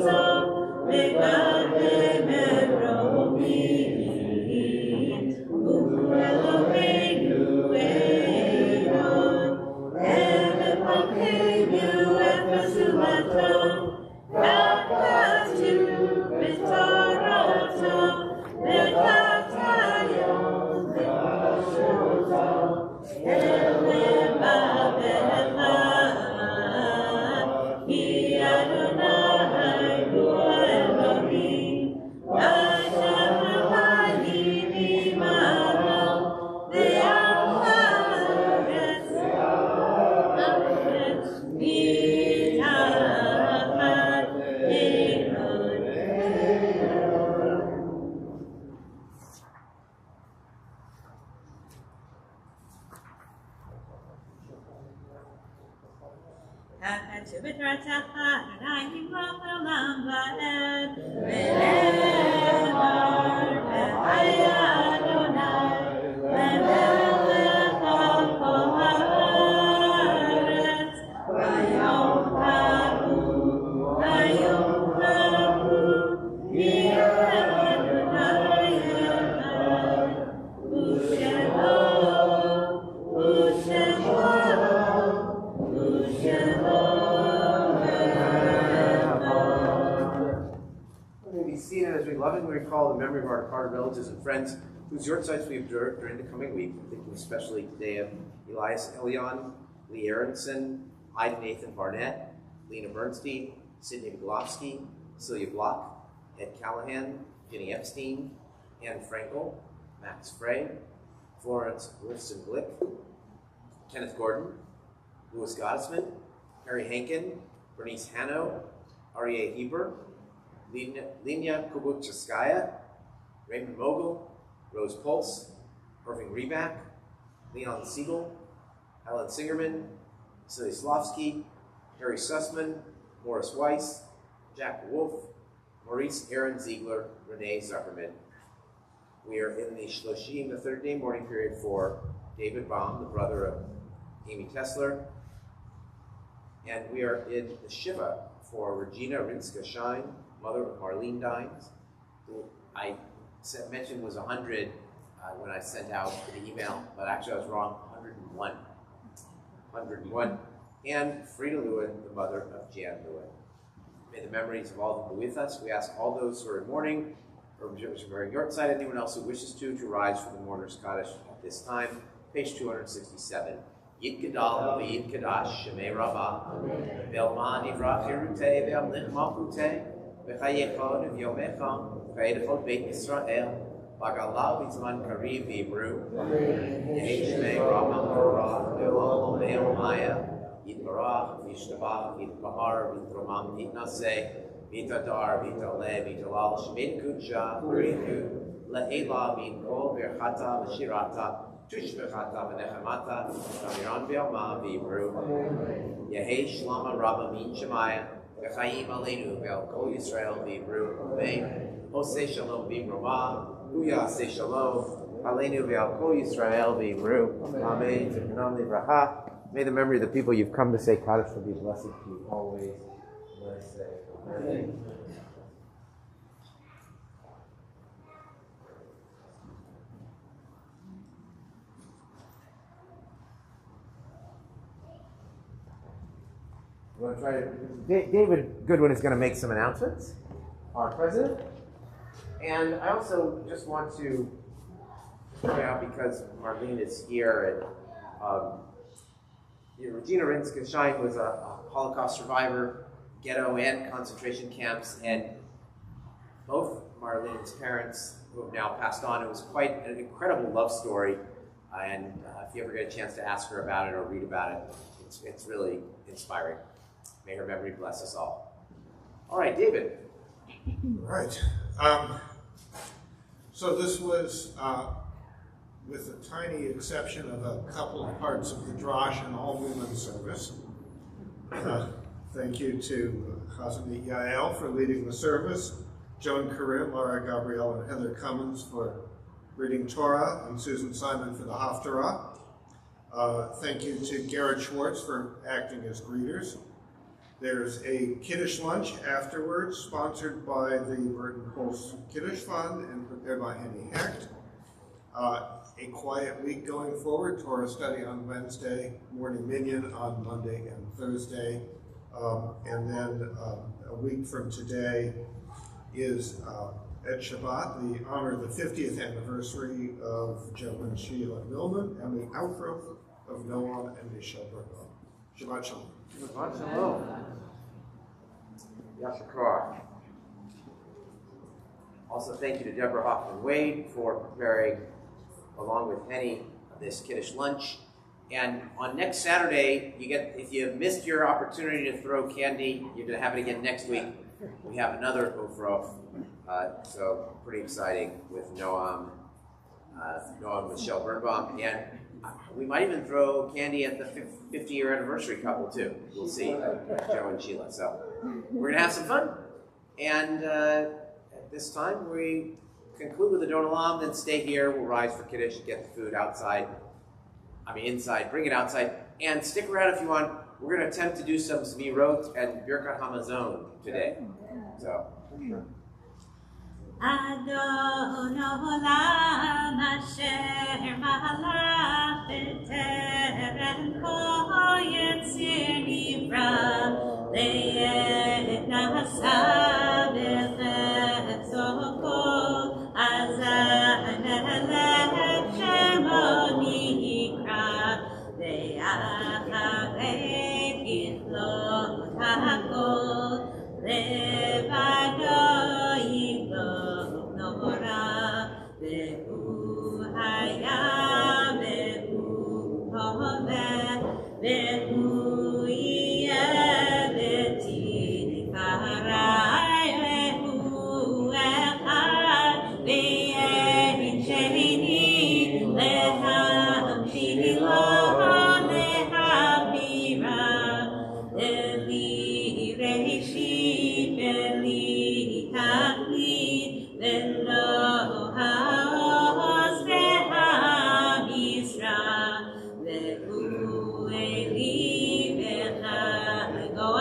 zo, v'gadem erohim, U'Eloheinu Enon, Eloheinu efesumato, Hakatu b'torato, v'chatayom v'kashoto, Elohim Avecha, Ki Adonai hu Elohim, Hashem Elohim imano, v'al haaretz mitachat Hakatu b'toratecha Adonai yimlach olam va'ed, Ve'emar v'haya Adonai, Ve'melech al kol haaretz, Vayom hahu, Vayom hahu, Yireh
lovingly recall the memory of our departed relatives and friends whose yortsites we observed during the coming week. I'm thinking especially today of Elias Elion, Lee Aronson, Ida Nathan Barnett, Lena Bernstein, Sidney Boglovsky, Celia Block, Ed Callahan, Jenny Epstein, Anne Frankel, Max Frey, Florence Wolfson Glick, Kenneth Gordon, Louis Gottesman, Harry Hankin, Bernice Hanno, Aryeh Heber, Linya Kubuchaskaya, Raymond Mogul, Rose Pulse, Irving Reback, Leon Siegel, Alan Singerman, Silly Slavsky, Harry Sussman, Morris Weiss, Jack Wolf, Maurice Aaron Ziegler, Renee Zuckerman. We are in the Shloshim, the third day mourning period for David Baum, the brother of Amy Tesler. And we are in the Shiva for Regina Rinska-Shine, mother of Marlene Dines, who I mentioned was 100 when I sent out the email, but actually I was wrong, 101. 101. And Frida Lewin, the mother of Jan Lewin. May the memories of all who are with us. We ask all those who are in mourning, or wearing yortzeit, anyone else who wishes to rise for the mourner's Kaddish at this time. Page 267. Yit Gadal v'Yit Kadash Shemei Rabbah Ve'Alma Nivrach Yerutei Ve'Amlich Malchutei V'Chayechon V'Yomecha V'Edechot Beit Yisrael V'Galav V'Zman Kariv V'Yibru Yehi Shemei Rabbah Torah Ve'Olam Ve'Omaya Yitbarach V'Yishtabach V'Yitbahar V'Yitromam V'Yitnaseh V'Yitadar V'Yitaleh V'Yitalal Shemin Kudsha V'Rihu Le'ela V'Yinkol V'Yirchata V'Shirata Tushbechata v'nechemata, Shamiran v'yalma v'yibru, Yehei shlama rabba min shemaya, V'chaim aleinu v'el kol Yisrael v'yibru, Amen. Osei shalom v'yimroma, Uya asei shalom, Aleinu v'el kol Yisrael v'yibru, Amen. Zichronam livracha. May the memory of the people you've come to say Kaddish will be blessed to you always. Let us say Amen. We're going to try to, David Goodwin is going to make some announcements, our president. And I also just want to point out, because Marlene is here, and Regina Rinska-Shine was a Holocaust survivor, ghetto and concentration camps, and both Marlene's parents, who have now passed on, it was quite an incredible love story. And if you ever get a chance to ask her about it or read about it, it's really inspiring. May her memory bless us all. All right, David.
All right. So this was, with a tiny exception of a couple of parts of the Drosh and all women's service. Thank you to Chazanit Yael for leading the service, Joan Corinne, Laura Gabrielle, and Heather Cummins for reading Torah, and Susan Simon for the Haftarah. Thank you to Garrett Schwartz for acting as greeters. There's a Kiddush lunch afterwards, sponsored by the Burton Pulse Kiddush Fund and prepared by Henny Hecht. A quiet week going forward, Torah study on Wednesday, morning minyan on Monday and Thursday. And then a week from today is at Shabbat, the honor of the 50th anniversary of Joe and Sheila Millman, and the outgrowth of Noam and Michelle Burton. Shabbat Shalom.
Shabbat Shalom. Yashakar. Also, thank you to Deborah Hoffman-Wade for preparing, along with Henny, this Kiddush lunch. And on next Saturday, if you missed your opportunity to throw candy, you're going to have it again next week. We have another Ufrof, so pretty exciting with Noam with Shel Birnbaum, and we might even throw candy at the 50-year anniversary couple too. We'll see, Joe and Sheila. So we're gonna have some fun, and at this time we conclude with the Don Olam, then stay here. We'll rise for Kiddush, get the food outside. Inside. Bring it outside, and stick around if you want. We're gonna attempt to do some Zmirot and Birkat Hamazon today. So.
Adon Olam Asher Malach B'Terem Kol Yetzir Nivra Le'et Nasa B'Chetzo Ve'erin sheni lehamshila lehavira Eli reishi veli tachlit velo haoz ve'hamisra ve'hu eli ve'chagoali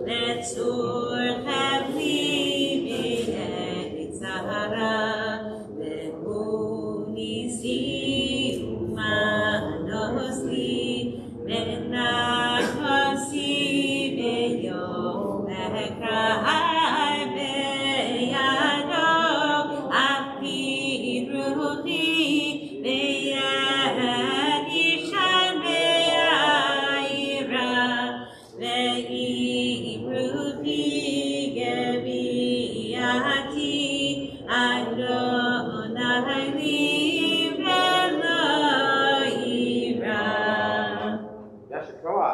ve'tzur chavli ve'etzahara ve'hu nisi umanosli ve'nachasi ve'yom ve'krai ve'yado afi ruhi ve'yadishan ve'ayira ve'ibruhi geviati Adonai li velo ira.
Yashikoa.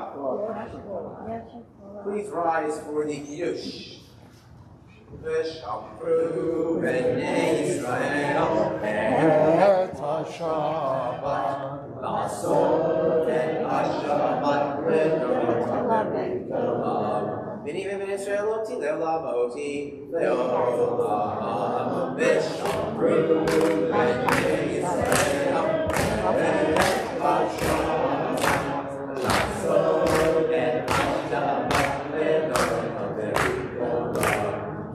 Please rise for the Kiddush. V'shamru b'nei Yisrael
Et HaShabbat
La'asot et HaShabbat L'Olam B'ni v'b'nei Yisrael lo tilel la'moti Le'olam V'shamru b'nei Yisrael Et HaShabbat La'asot et HaShabbat L'Olam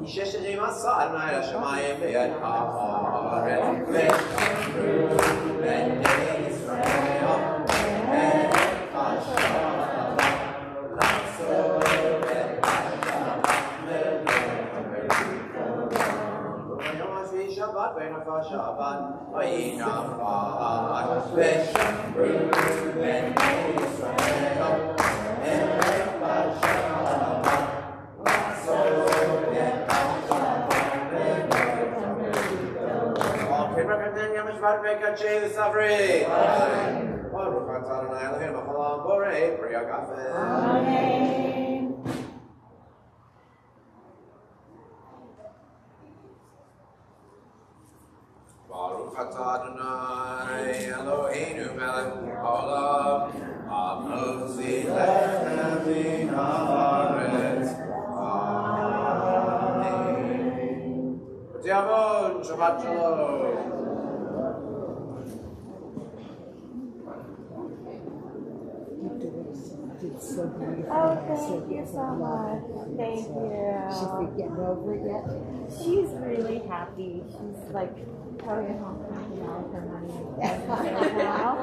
Yisheshenim asa Adonai l'shamayim ve'ad ha'aretz V'shamru b'nei Yisrael Et HaShabbat La'asot et HaShabbat Yom HaShvi Shabbat ve'nafa Shabbat V'yinafat V'shamru b'nei Yisrael Et HaShabbat La'asot Shabbat v'kachei v'savrei. Baruch atah Adonai Eloheinu b'cholam borei pri hagafen.
Amen.
Baruch atah Adonai Eloheinu melech haolam hamotzi lechem min haaretz. Amen. B'tiavon, Shabbat Shalom.
Oh, thank you so much. Thank you.
She's been getting over it yet?
She's really happy. She's like probably at home crying out her money now.